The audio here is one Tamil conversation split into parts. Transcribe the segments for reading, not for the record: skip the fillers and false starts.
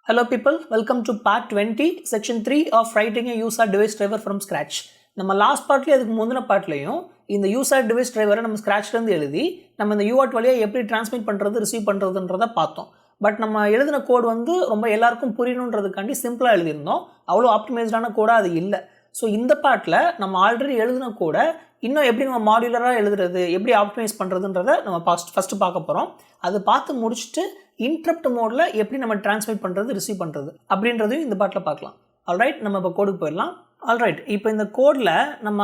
Hello people, welcome to part 20, section 3 of writing a user device driver from scratch. நம்ம லாஸ்ட் பார்ட்லேயே அதுக்கு முந்தின பார்ட்லையும் இந்த யூசர் டிவைஸ் டிரைவரை நம்ம ஸ்க்ராட்ச்லேருந்து எழுதி நம்ம இந்த யூஆர்ட் வழியாக எப்படி டிரான்ஸ்மிட் பண்ணுறது ரிசீவ் பண்ணுறதுன்றதை பார்த்தோம். பட் நம்ம எழுதின கோட் வந்து ரொம்ப எல்லாருக்கும் புரியணுன்றதுக்காண்டி சிம்பிளாக எழுதியிருந்தோம். அவ்வளோ ஆப்டிமைஸ்டான கோடாக அது இல்லை. ஸோ இந்த பார்ட்டில் நம்ம ஆல்ரெடி எழுதின கோடை இன்னும் எப்படி நம்ம மாடுலராக எழுதுறது, எப்படி ஆப்டிமைஸ் பண்ணுறதுன்றதை நம்ம ஃபஸ்ட்டு பார்க்க போகிறோம். அது பார்த்து முடிச்சுட்டு இன்டரப்ட் மோடில் எப்படி நம்ம டிரான்ஸ்மிட் பண்ணுறது, ரிசீவ் பண்ணுறது அப்படின்றதையும் இந்த பார்ட்டில் பார்க்கலாம். ஆல்ரைட், நம்ம இப்போ கோடுக்கு போயிடலாம். ஆல்ரைட், இப்போ இந்த கோடில் நம்ம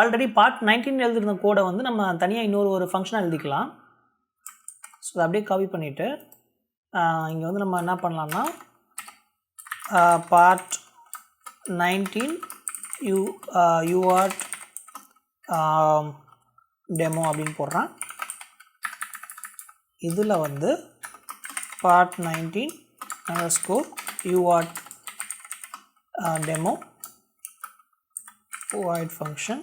ஆல்ரெடி பார்ட் 19 எழுதிருந்த கோடை வந்து நம்ம தனியாக இன்னொரு ஃபங்க்ஷனாக எழுதிக்கலாம். ஸோ அதை அப்படியே காப்பி பண்ணிவிட்டு இங்கே வந்து நம்ம என்ன பண்ணலாம்னா பார்ட் 19 UART டெமோ அப்படின்னு போடுறேன். இதில் வந்து part 19 UART demo void function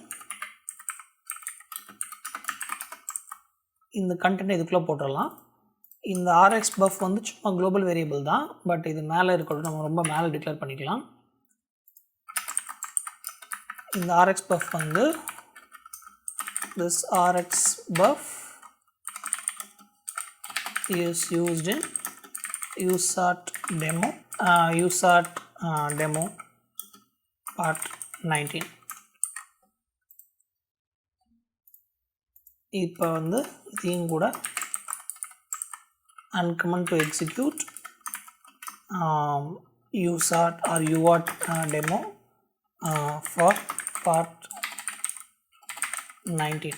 இந்த கண்டென்ட் இதுக்குள்ளே போட்டுடலாம். இந்த RX buff வந்து சும்மா குளோபல் வேரியபிள் தான், பட் இது மேலே இருக்கட்டும், நம்ம ரொம்ப மேலே டிக்ளேர் பண்ணிக்கலாம். இந்த RX buff வந்து this RX buff is used in USART demo part 19. இப்போ வந்து இதையும் கூட uncomment to execute USART or UART demo for part 19.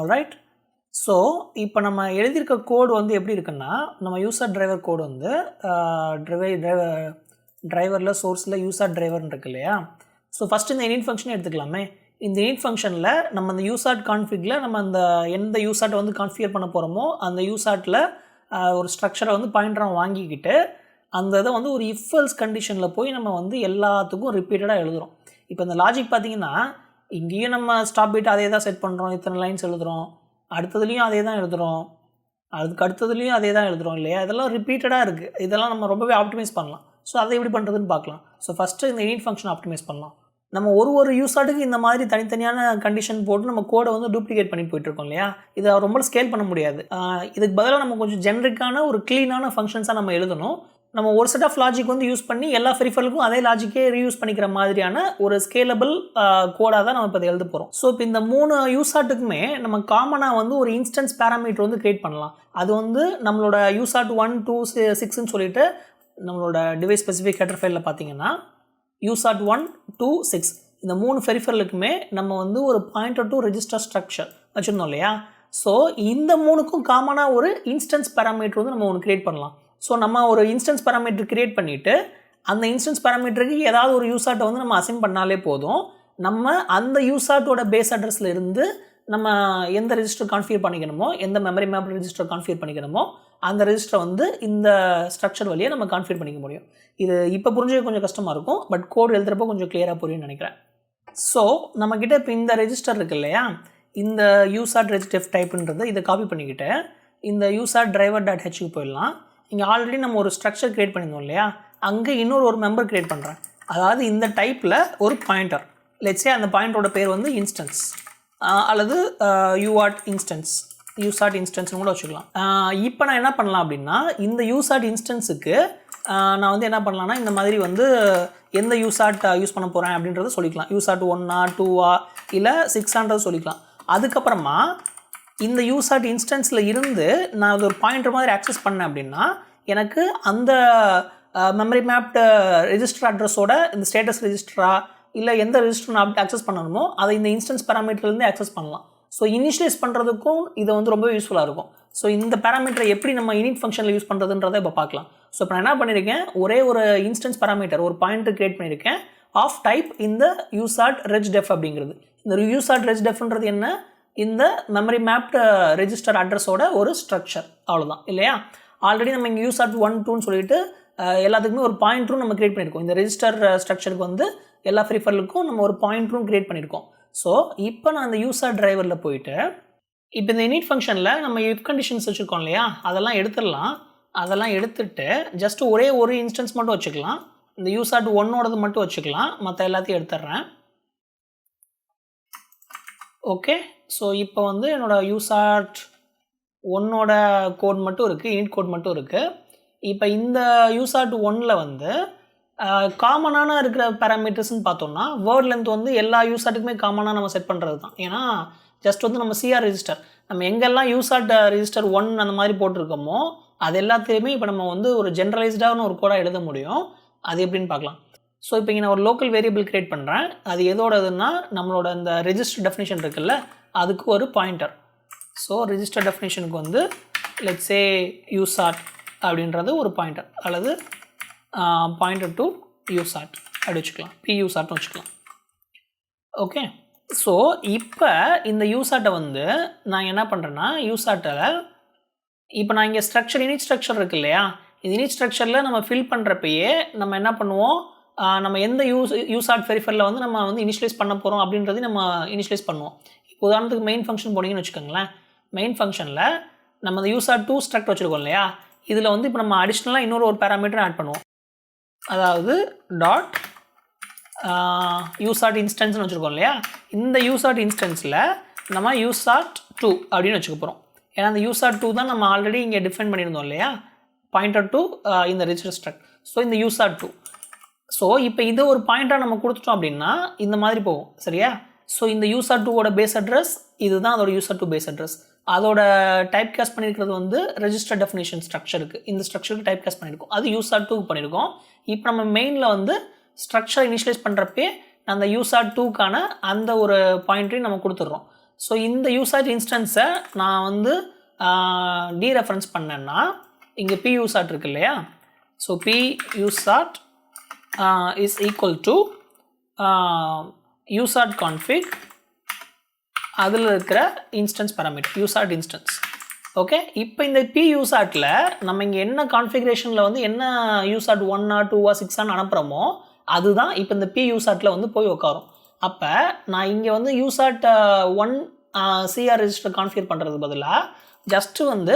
alright, so இப்போ நம்ம எழுதியிருக்க கோடு வந்து எப்படி இருக்குன்னா, நம்ம யூசர் டிரைவர் கோடு வந்து டிரைவரில் சோர்ஸில் யூசர் டிரைவர்னு இருக்கு இல்லையா. ஸோ ஃபஸ்ட்டு இந்த init ஃபங்க்ஷனை எடுத்துக்கலாமே. இந்த init ஃபங்க்ஷனில் நம்ம அந்த யூசார்ட் கான்ஃபிகில் நம்ம அந்த எந்த யூசார்ட்டை வந்து கான்ஃபிகர் பண்ண போகிறோமோ அந்த யூசார்ட்டில் ஒரு ஸ்ட்ரக்சரை வந்து பாயிண்டராக வாங்கிக்கிட்டு அந்த இதை வந்து ஒரு இஃப் எல்ஸ் கண்டிஷனில் போய் நம்ம வந்து எல்லாத்துக்கும் ரிப்பீட்டடாக எழுதுகிறோம். இப்போ இந்த லாஜிக் பார்த்திங்கன்னா, இங்கேயும் நம்ம ஸ்டாப் பீட் அதே தான் செட் பண்ணுறோம், இத்தனை லைன்ஸ் எழுதுகிறோம், அடுத்ததுலேயும் அதே தான் எழுதுகிறோம், அதுக்கு அடுத்ததுலேயும் அதே தான் எழுதுகிறோம் இல்லையா. இதெல்லாம் ரிப்பீட்டடாக இருக்குது. இதெல்லாம் நம்ம ரொம்பவே ஆப்டிமைஸ் பண்ணலாம். ஸோ அதை எப்படி பண்ணுறதுன்னு பார்க்கலாம். ஸோ ஃபஸ்ட்டு இந்த init ஃபங்க்ஷன் ஆப்டிமைஸ் பண்ணலாம். நம்ம ஒரு யூசார்ட்டுக்கு இந்த மாதிரி தனித்தனியான கண்டிஷன் போட்டு நம்ம கோடை வந்து டூப்ளிகேட் பண்ணி போயிட்டுருக்கோம் இல்லையா. இதை ரொம்ப ஸ்கேல் பண்ண முடியாது. இதுக்கு பதிலாக நம்ம கொஞ்சம் ஜென்ரிக்கான ஒரு க்ளீனான ஃபங்க்ஷன்ஸாக நம்ம எழுதணும். நம்ம ஒரு செட் ஆஃப் லாஜிக் வந்து யூஸ் பண்ணி எல்லா பெரிஃபரலுக்கும் அதே லாஜிக்கே ரீயூஸ் பண்ணிக்கிற மாதிரியான ஒரு ஸ்கேலபிள் கோடாக தான் நம்ம இப்போ இதை எழுத போகிறோம். ஸோ இப்போ இந்த 3 யூசார்ட்டுக்குமே நம்ம காமனாக வந்து ஒரு இன்ஸ்டன்ஸ் பேராமீட்டர் வந்து க்ரியேட் பண்ணலாம். அது வந்து நம்மளோட யூசார்ட் 1 2 6ன்னு சொல்லிட்டு நம்மளோட டிவைஸ் ஸ்பெசிஃபிக் ஹெடர் ஃபைலில் பார்த்தீங்கன்னா யூசார்ட் 1 2 6 இந்த 3 பெரிஃபரலுக்குமே நம்ம வந்து ஒரு பாயிண்டர் டு ரெஜிஸ்டர் ஸ்ட்ரக்சர் வச்சுருந்தோம் இல்லையா. ஸோ இந்த 3க்கும் காமனாக ஒரு இன்ஸ்டன்ஸ் பேராமீட்டர் வந்து நம்ம ஒன்று க்ரியேட் பண்ணலாம். ஸோ நம்ம ஒரு இன்ஸ்டன்ஸ் பேராமீட்டர் க்ரியேட் பண்ணிவிட்டு அந்த இன்ஸ்டன்ஸ் பேராமீட்டருக்கு ஏதாவது ஒரு யூசார்ட்டை வந்து நம்ம அசைன் பண்ணாலே போதும். நம்ம அந்த யூசார்ட்டோட பேஸ் அட்ரஸில் இருந்து நம்ம எந்த ரெஜிஸ்டர் கான்ஃபிகர் பண்ணிக்கணுமோ, எந்த மெமரி மேப் ரெஜிஸ்டர் கான்ஃபிகர் பண்ணிக்கணுமோ அந்த ரெஜிஸ்டரை வந்து இந்த ஸ்ட்ரக்சர் வழியாக நம்ம கான்ஃபிகர் பண்ணிக்க முடியும். இது இப்போ புரிஞ்சுக்க கொஞ்சம் கஷ்டமாக இருக்கும், பட் கோட் எழுதுகிறப்போ கொஞ்சம் கிளியராக புரியும்னு நினைக்கிறேன். ஸோ நம்மக்கிட்ட இப்போ இந்த ரெஜிஸ்டர் இருக்குது இல்லையா, இந்த யூசார்ட் ரெஜிஸ்டர் டைப்புன்றது இதை காப்பி பண்ணிக்கிட்டு இந்த யூசார்ட் டிரைவர் டாட் ஹெச்சுக்கு போயிடலாம். இங்கே ஆல்ரெடி நம்ம ஒரு ஸ்ட்ரக்சர் க்ரியேட் பண்ணியிருந்தோம் இல்லையா, அங்கே ஒரு மெம்பர் க்ரியேட் பண்ணுறேன். அதாவது இந்த டைப்பில் ஒரு பாயிண்டர், லெட்ஸே அந்த பாயிண்டரோட பேர் வந்து இன்ஸ்டன்ஸ் அல்லது யூஆர்ட் இன்ஸ்டன்ஸ்னு கூட வச்சுக்கலாம். இப்போ நான் என்ன பண்ணலாம் அப்படின்னா, இந்த யூசார்ட் இன்ஸ்டன்ஸுக்கு நான் வந்து என்ன பண்ணலான்னா, இந்த மாதிரி வந்து எந்த யூசார்ட் யூஸ் பண்ண போகிறேன் அப்படின்றத சொல்லிக்கலாம். யூசார்ட் 1 2 இல்லை 6 சொல்லிக்கலாம். அதுக்கப்புறமா இந்த யூசார்ட் இன்ஸ்டன்ஸில் இருந்து நான் அது ஒரு பாயிண்டர் மாதிரி ஆக்சஸ் பண்ணேன் அப்படின்னா எனக்கு அந்த மெமரி மேப்டு ரெஜிஸ்டர் அட்ரஸோட இந்த ஸ்டேட்டஸ் ரெஜிஸ்டரா இல்லை எந்த ரெஜிஸ்டர் நான் ஆக்சஸ் பண்ணணுமோ அதை இந்த இன்ஸ்டன்ஸ் பேராமீட்டர்லேருந்து ஆக்சஸ் பண்ணலாம். ஸோ இனிஷியலைஸ் பண்ணுறதுக்கும் இது வந்து ரொம்ப யூஸ்ஃபுல்லாக இருக்கும். ஸோ இந்த பேராமீட்டரை எப்படி நம்ம init ஃபங்க்ஷனில் யூஸ் பண்ணுறதுன்றதை இப்போ பார்க்கலாம். ஸோ இப்போ நான் என்ன பண்ணியிருக்கேன், ஒரே ஒரு இன்ஸ்டன்ஸ் பேராமீட்டர் ஒரு பாயிண்டர் க்ரியேட் பண்ணியிருக்கேன் ஆஃப் டைப் இந்த யூசார்ட் ரெஜ்டெஃப் அப்படிங்கிறது. இந்த யூசார்ட் ரெஜ்டெஃப்ன்றது என்ன, இந்த மெமரி மேப்டு ரெஜிஸ்டர் அட்ரஸோட ஒரு ஸ்ட்ரக்சர், அவ்வளோதான் இல்லையா. ஆல்ரெடி நம்ம இங்கே யூசார்ட் 1 2ன்னு சொல்லிட்டு எல்லாத்துக்குமே ஒரு பாயிண்டரும் நம்ம க்ரியேட் பண்ணியிருக்கோம். இந்த ரெஜிஸ்டர் ஸ்ட்ரக்சருக்கு வந்து எல்லா பெரிஃபரலுக்கும் நம்ம ஒரு பாயிண்டரும் க்ரியேட் பண்ணியிருக்கோம். ஸோ இப்போ நான் அந்த யூசர் டிரைவரில் போயிட்டு இப்போ இந்த init ஃபங்க்ஷனில் நம்ம if கண்டிஷன்ஸ் வச்சுருக்கோம் இல்லையா, அதெல்லாம் எடுத்துடலாம். அதெல்லாம் எடுத்துட்டு ஜஸ்ட் ஒரே ஒரு இன்ஸ்டன்ஸ் மட்டும் வச்சுக்கலாம். இந்த யூசாட் ஒன்னோடது மட்டும் வச்சுக்கலாம், மற்ற எல்லாத்தையும் எடுத்துடுறேன். ஓகே, ஸோ இப்போ வந்து என்னோடய யூசாட் ஒன்னோட கோட் மட்டும் இருக்குது, init கோட் மட்டும் இருக்குது. இப்போ இந்த யூசாட் ஒன்னில் வந்து காமனான இருக்கிற பேராமீட்டர்ஸ்ன்னு பார்த்தோம்னா வேர்ட் லென்த் வந்து எல்லா யூசாட்டுக்குமே காமனாக நம்ம செட் பண்ணுறது தான். ஏன்னா ஜஸ்ட் வந்து நம்ம சிஆர் ரெஜிஸ்டர் நம்ம எங்கெல்லாம் யூசாட் ரெஜிஸ்டர் 1 அந்த மாதிரி போட்டிருக்கோமோ அது எல்லாத்தையுமே இப்போ நம்ம வந்து ஒரு ஜென்ரலைஸ்டான ஒரு கோடாக எழுத முடியும். அது எப்படின்னு பார்க்கலாம். ஸோ இப்போ இங்கே நான் ஒரு லோக்கல் வேரியபிள் கிரியேட் பண்ணுறேன். அது எதோடதுன்னா நம்மளோட இந்த ரெஜிஸ்டர் டெஃபினிஷன் இருக்குல்ல, அதுக்கு ஒரு பாயிண்டர். ஸோ ரெஜிஸ்டர் டெஃபினிஷனுக்கு வந்து லெட்ஸ் சே யூசாட் அப்படின்றது ஒரு பாயிண்டர், அல்லது பாயிண்டர் டு யூசாட் அப்படி வச்சுக்கலாம், பி யூசாட்னு வச்சுக்கலாம். ஓகே, ஸோ இப்போ இந்த யூசாட்டை வந்து நான் என்ன பண்ணுறேன்னா யூசாட்டில் இப்போ நான் இங்கே ஸ்ட்ரக்சர் இனிட் ஸ்ட்ரக்சர் இருக்குது இல்லையா, இந்த இனிட் ஸ்ட்ரக்சரில் நம்ம ஃபில் பண்ணுறப்பயே நம்ம என்ன பண்ணுவோம், நம்ம எந்த யூசாட் வெரிஃபரில் வந்து நம்ம வந்து இனிஷியலைஸ் பண்ண போகிறோம் அப்படின்றதையும் நம்ம இனிஷியலைஸ் பண்ணுவோம். இப்போ உதாரணத்துக்கு மெயின் ஃபங்க்ஷன் போனீங்கன்னு வச்சுக்கோங்களேன். மெயின் ஃபங்க்ஷனில் நம்ம அந்த யூசாட் 2 ஸ்ட்ரக்ட் வச்சுருக்கோம் இல்லையா, இதில் வந்து இப்போ நம்ம அடிஷ்னலாக இன்னொரு ஒரு பேராமீட்டர் ஆட் பண்ணுவோம். அதாவது டாட் யூசாட் இன்ஸ்டன்ஸ்னு வச்சுருக்கோம் இல்லையா, இந்த யூசாட் இன்ஸ்டன்ஸில் நம்ம யூசாட் 2 அப்படின்னு வச்சுக்க போகிறோம். ஏன்னா அந்த யூசாட் 2 தான் நம்ம ஆல்ரெடி இங்கே டிஃபைன் பண்ணியிருந்தோம் இல்லையா, பாயிண்டர் டு இந்த ரெஜிஸ்டர் ஸ்ட்ரக்ட். ஸோ இந்த யூசாட் 2. ஸோ இப்போ இதை ஒரு பாயிண்டாக நம்ம கொடுத்துட்டோம் அப்படின்னா இந்த மாதிரி போகும், சரியா. ஸோ இந்த யூசாட் 2ஓட பேஸ் அட்ரஸ் இதுதான், அதோட யூசாட் 2 பேஸ் அட்ரஸ். அதோட டைப் காஸ்ட் பண்ணியிருக்கிறது வந்து ரெஜிஸ்டர் டெஃபினிஷன் ஸ்ட்ரக்சருக்கு, இந்த ஸ்ட்ரக்சருக்கு டைப் காஸ்ட் பண்ணியிருக்கோம், அது யூசாட் 2 பண்ணியிருக்கோம். இப்போ நம்ம மெயினில் வந்து ஸ்ட்ரக்சர் இனிஷியலைஸ் பண்ணுறப்பே அந்த யூசாட் 2க்கான அந்த ஒரு பாயிண்ட்டையும் நம்ம கொடுத்துட்றோம். ஸோ இந்த யூசாட் இன்ஸ்டன்ஸை நான் வந்து டீரெஃபரன்ஸ் பண்ணேன்னா இங்கே பி யூசாட் இருக்கு இல்லையா, so p USART is equal to USART config, அதில் இருக்கிற instance parameter USART instance. Okay, இப்போ இந்த பி யூசாட்டில் நம்ம இங்கே என்ன கான்ஃபிகரேஷனில் வந்து என்ன யூசாட் 1 2 6 அனுப்புகிறோமோ அதுதான் இப்போ இந்த பி யூசாட்டில் வந்து போய் உட்காரும். அப்போ நான் இங்கே வந்து யூசாட் 1 சிஆர் ரெஜிஸ்டர் கான்ஃபிகர் பண்ணுறது பதிலாக ஜஸ்ட்டு வந்து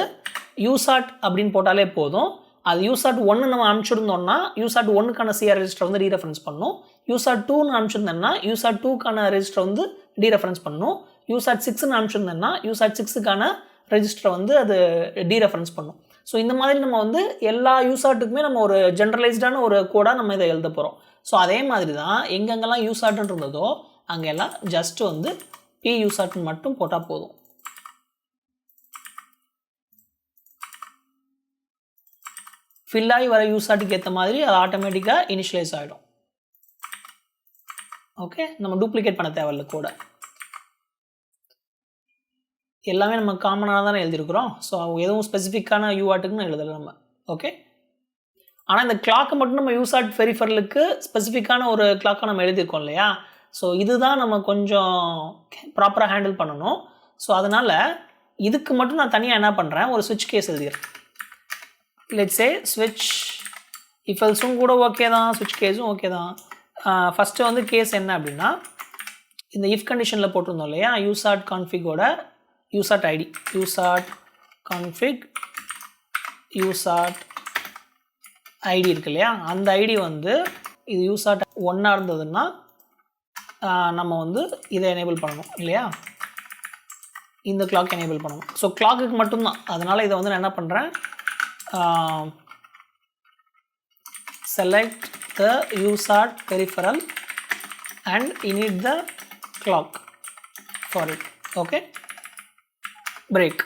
யூசாட் அப்படின்னு போட்டாலே போதும். அது யூசாட் 1 நம்ம அனுப்பிச்சிருந்தோம்னா யூசாட் 1க்கான சிஆர் ரெஜிஸ்டர் வந்து ரீரெஃபரன்ஸ் பண்ணும். யூசாட் 2ன்னு அனுப்பிச்சிருந்தேன்னா யூசாட் 2க்கான ரெஜிஸ்டர் வந்து டீரெஃபரன்ஸ் பண்ணும். யூசாட் 6ன்னு அனுப்பிச்சிருந்தேன்னா யூசாட் 6க்கான ரெஜிஸ்டரை வந்து அது டீரெஃபரன்ஸ் பண்ணும். ஸோ இந்த மாதிரி நம்ம வந்து எல்லா யூசாட்டுக்குமே நம்ம ஒரு ஜென்ரலைஸ்டான ஒரு கோடாக நம்ம இதை எழுத போகிறோம். ஸோ அதே மாதிரி தான் எங்கெங்கெல்லாம் யூசாட்னு இருந்ததோ அங்கெல்லாம் ஜஸ்ட் வந்து பி யூசாட்னு மட்டும் போட்டால் போதும். ஃபில் ஆகி வர யூசாட்டுக்கு ஏற்ற மாதிரி அது ஆட்டோமேட்டிக்காக இனிஷியலைஸ் ஆகிடும். ஓகே, நம்ம டூப்ளிகேட் பண்ண தேவையில்ல கோடை, எல்லாமே நம்ம காமனாக தானே எழுதியிருக்கிறோம். ஸோ எதுவும் ஸ்பெசிஃபிக்கான யூஆட்டுக்குன்னு எழுதலை நம்ம. ஓகே, ஆனால் இந்த கிளாக்கை மட்டும் நம்ம யூசாட் வெரிஃபருக்கு ஸ்பெசிஃபிக்கான ஒரு கிளாக்கை நம்ம எழுதியிருக்கோம் இல்லையா, ஸோ இதுதான் நம்ம கொஞ்சம் ப்ராப்பராக ஹேண்டில் பண்ணணும். ஸோ அதனால் இதுக்கு மட்டும் நான் தனியாக என்ன பண்ணுறேன், ஒரு ஸ்விட்ச் கேஸ் எழுதிடுறேன். லெட்ஸ் சே ஸ்விட்ச் இஃப் எல்ஸும் கூட ஓகே தான், ஸ்விட்ச் கேஸும் ஓகே தான். ஃபஸ்ட்டு வந்து கேஸ் என்ன அப்படின்னா இந்த இஃப் கண்டிஷனில் போட்டிருந்தோம் இல்லையா, யூசாட் கான்ஃபிகோட யூசாட் ஐடி, யூசாட் கான்ஃபிக் யூசாட் ஐடி இருக்கு இல்லையா, அந்த ஐடி வந்து இது யூசாட் 1 இருந்ததுன்னா நம்ம வந்து இதை எனேபிள் பண்ணணும் இல்லையா, இந்த கிளாக் எனேபிள் பண்ணணும். ஸோ கிளாக்குக்கு மட்டும்தான், அதனால் இதை வந்து நான் என்ன பண்ணுறேன், select the USART peripheral and init the clock for it. Okay, break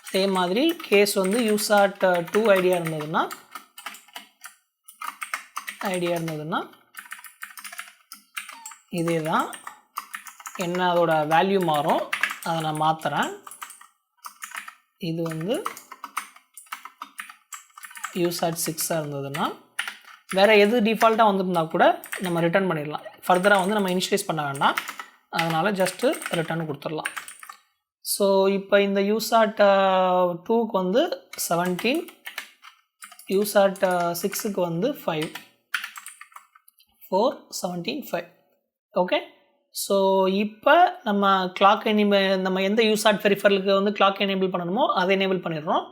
அதே மாதிரி கேஸ் வந்து USART 2 ஐடியா இருந்ததுன்னா இதே தான், என்ன அதோட வேல்யூ மாறும் அதை நான் மாற்றுறேன். இது வந்து யூசாட் 6 இருந்ததுன்னா வேறு எது டிஃபால்ட்டாக வந்துருந்தா கூட நம்ம ரிட்டர்ன் பண்ணிடலாம். ஃபர்தராக வந்து நம்ம இனிஷியலைஸ் பண்ண வேண்டாம், அதனால் ஜஸ்ட்டு ரிட்டர்ன் கொடுத்துடலாம். ஸோ இப்போ இந்த யூசாட் 2க்கு வந்து 17, யூசாட் 6க்கு வந்து 5, 4 17 5. ஓகே, ஸோ இப்போ நம்ம கிளாக் நம்ம எந்த யூசாட் பெரிஃபரலுக்கு வந்து கிளாக் எனேபிள் பண்ணணுமோ அதை எனேபிள் பண்ணிடுறோம்.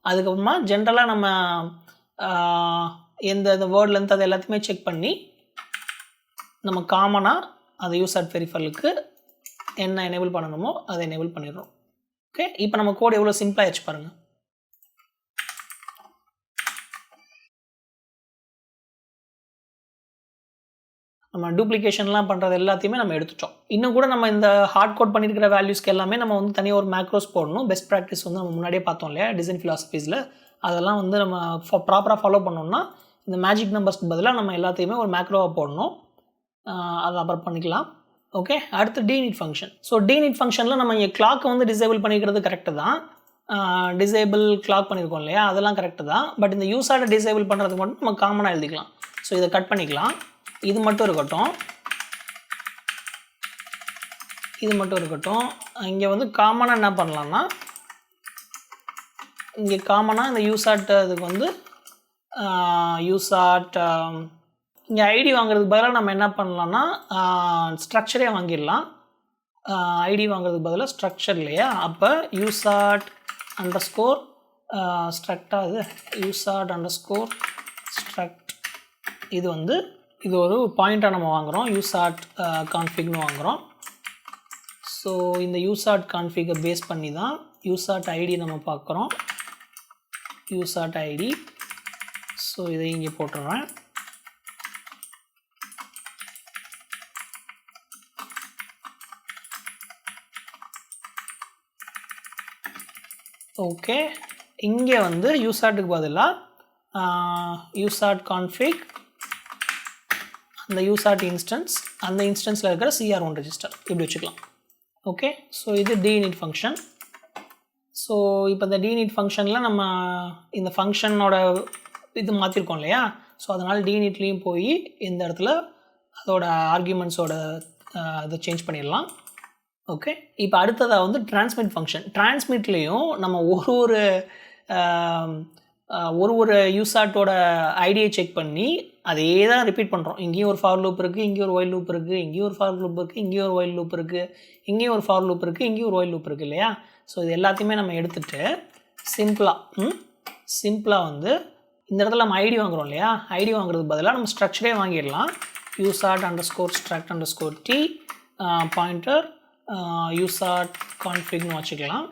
அதுக்கப்புறமா ஜென்ரலாக நம்ம எந்த வேர்ட் லென்த் அதை எல்லாத்தையுமே செக் பண்ணி நம்ம காமனாக அந்த யூசாட் பெரிஃபரலுக்கு என்ன எனேபிள் பண்ணணுமோ அதை எனேபிள் பண்ணிடுறோம். ஓகே, இப்போ நம்ம கோட் எவ்வளோ சிம்பிளாக ஆயிடுச்சு பாருங்கள். நம்ம டூப்ளிகேஷன்லாம் பண்ணுறது எல்லாத்தையுமே நம்ம எடுத்துட்டோம். இன்னும் கூட நம்ம இந்த ஹார்ட் கோட் பண்ணியிருக்கிற வேல்யூஸ்க்கு எல்லாமே நம்ம வந்து தனியாக ஒரு மேக்ரோஸ் போடணும். பெஸ்ட் ப்ராக்டிஸ் வந்து நம்ம முன்னாடியே பார்த்தோம் இல்லையா டிசைன் ஃபிலாசபிஸில். அதெல்லாம் வந்து நம்ம ப்ராப்பராக ஃபாலோ பண்ணோம்னா இந்த மேஜிக் நம்பர்ஸ்க்கு பதிலாக நம்ம எல்லாத்தையுமே ஒரு மேக்ரோவாக போடணும். அதை அப்புறம் பண்ணிக்கலாம். ஓகே, அடுத்து dNeat ஃபங்க்ஷன். ஸோ dNeat ஃபங்க்ஷனில் நம்ம இங்கே கிளாக்கை வந்து டிசேபிள் பண்ணிக்கிறது கரெக்டு தான். டிசேபிள் கிளாக் பண்ணியிருக்கோம் இல்லையா, அதெல்லாம் கரெக்டு தான். பட் இந்த யூஸார்டை டிசேபிள் பண்ணுறதுக்கு மட்டும் நம்ம காமனாக எழுதிக்கலாம். ஸோ இதை கட் பண்ணிக்கலாம். இது மட்டும் இருக்கட்டும், இது மட்டும் இருக்கட்டும். இங்கே வந்து காமனாக என்ன பண்ணலான்னா, இங்கே காமனாக இந்த யூசாட் இதுக்கு வந்து யூசாட் இங்கே ஐடி வாங்குறதுக்கு பதிலாக நம்ம என்ன பண்ணலான்னா ஸ்ட்ரக்சரே வாங்கிடலாம். ஐடி வாங்குறதுக்கு பதிலாக ஸ்ட்ரக்சர் இல்லையா, அப்போ யூசாட் அண்டர் ஸ்கோர் ஸ்ட்ரக்டாக இது யூசாட் அண்டர் ஸ்கோர் ஸ்ட்ரக்ட். இது வந்து இது ஒரு பாயிண்ட்டாக நம்ம வாங்குகிறோம், யூசாட் கான்ஃபிக்னு வாங்குகிறோம். ஸோ இந்த யூசாட் கான்ஃபிகை பேஸ் பண்ணி தான் யூசாட் ஐடி நம்ம பார்க்குறோம். யூசாட் ஐடி. ஸோ இதை இங்கே போட்டுடுறேன். ஓகே, இங்கே வந்து யூசாட்டுக்கு பதிலாக யூசாட் கான்ஃபிக் அந்த யூசாட் இன்ஸ்டன்ஸ், அந்த இன்ஸ்டன்ஸில் இருக்கிற CR1 ரெஜிஸ்டர் இப்படி வச்சுக்கலாம். ஓகே, ஸோ இது dNeat ஃபங்க்ஷன். ஸோ இப்போ இந்த dNeat ஃபங்க்ஷனில் நம்ம இந்த ஃபங்க்ஷனோட இது மாற்றிருக்கோம் இல்லையா, ஸோ அதனால் dNeatலேயும் போய் இந்த இடத்துல அதோட ஆர்கியூமெண்ட்ஸோட இதை சேஞ்ச் பண்ணிடலாம். ஓகே, இப்போ அடுத்ததாக வந்து டிரான்ஸ்மிட் ஃபங்க்ஷன். டிரான்ஸ்மிட்லேயும் நம்ம ஒரு யூசாட்டோட ஐடியை செக் பண்ணி அதே தான் ரிப்பீட் பண்ணுறோம். இங்கேயும் ஒரு ஃபார் லூப் இருக்குது, இங்கேயும் ஒரு ஒயில் லூப் இருக்குது, இங்கேயும் ஒரு ஃபார் லூப் இருக்குது, இங்கேயும் ஒரு ஒயில் லூப் இருக்குது, இங்கேயும் ஒரு ஃபார் லூப் இருக்குது, இங்கேயும் ஒரு ஒயில் லூப் இருக்குது இல்லையா. ஸோ இது எல்லாத்தையுமே நம்ம எடுத்துகிட்டு சிம்பிளாக வந்து இந்த இடத்துல நம்ம ஐடி வாங்குகிறோம் இல்லையா, ஐடி வாங்குறதுக்கு பதிலாக நம்ம ஸ்ட்ரக்சரே வாங்கிடலாம். USART underscore struct underscore t pointer USART கான்ஃபிக்னு வச்சுக்கலாம்.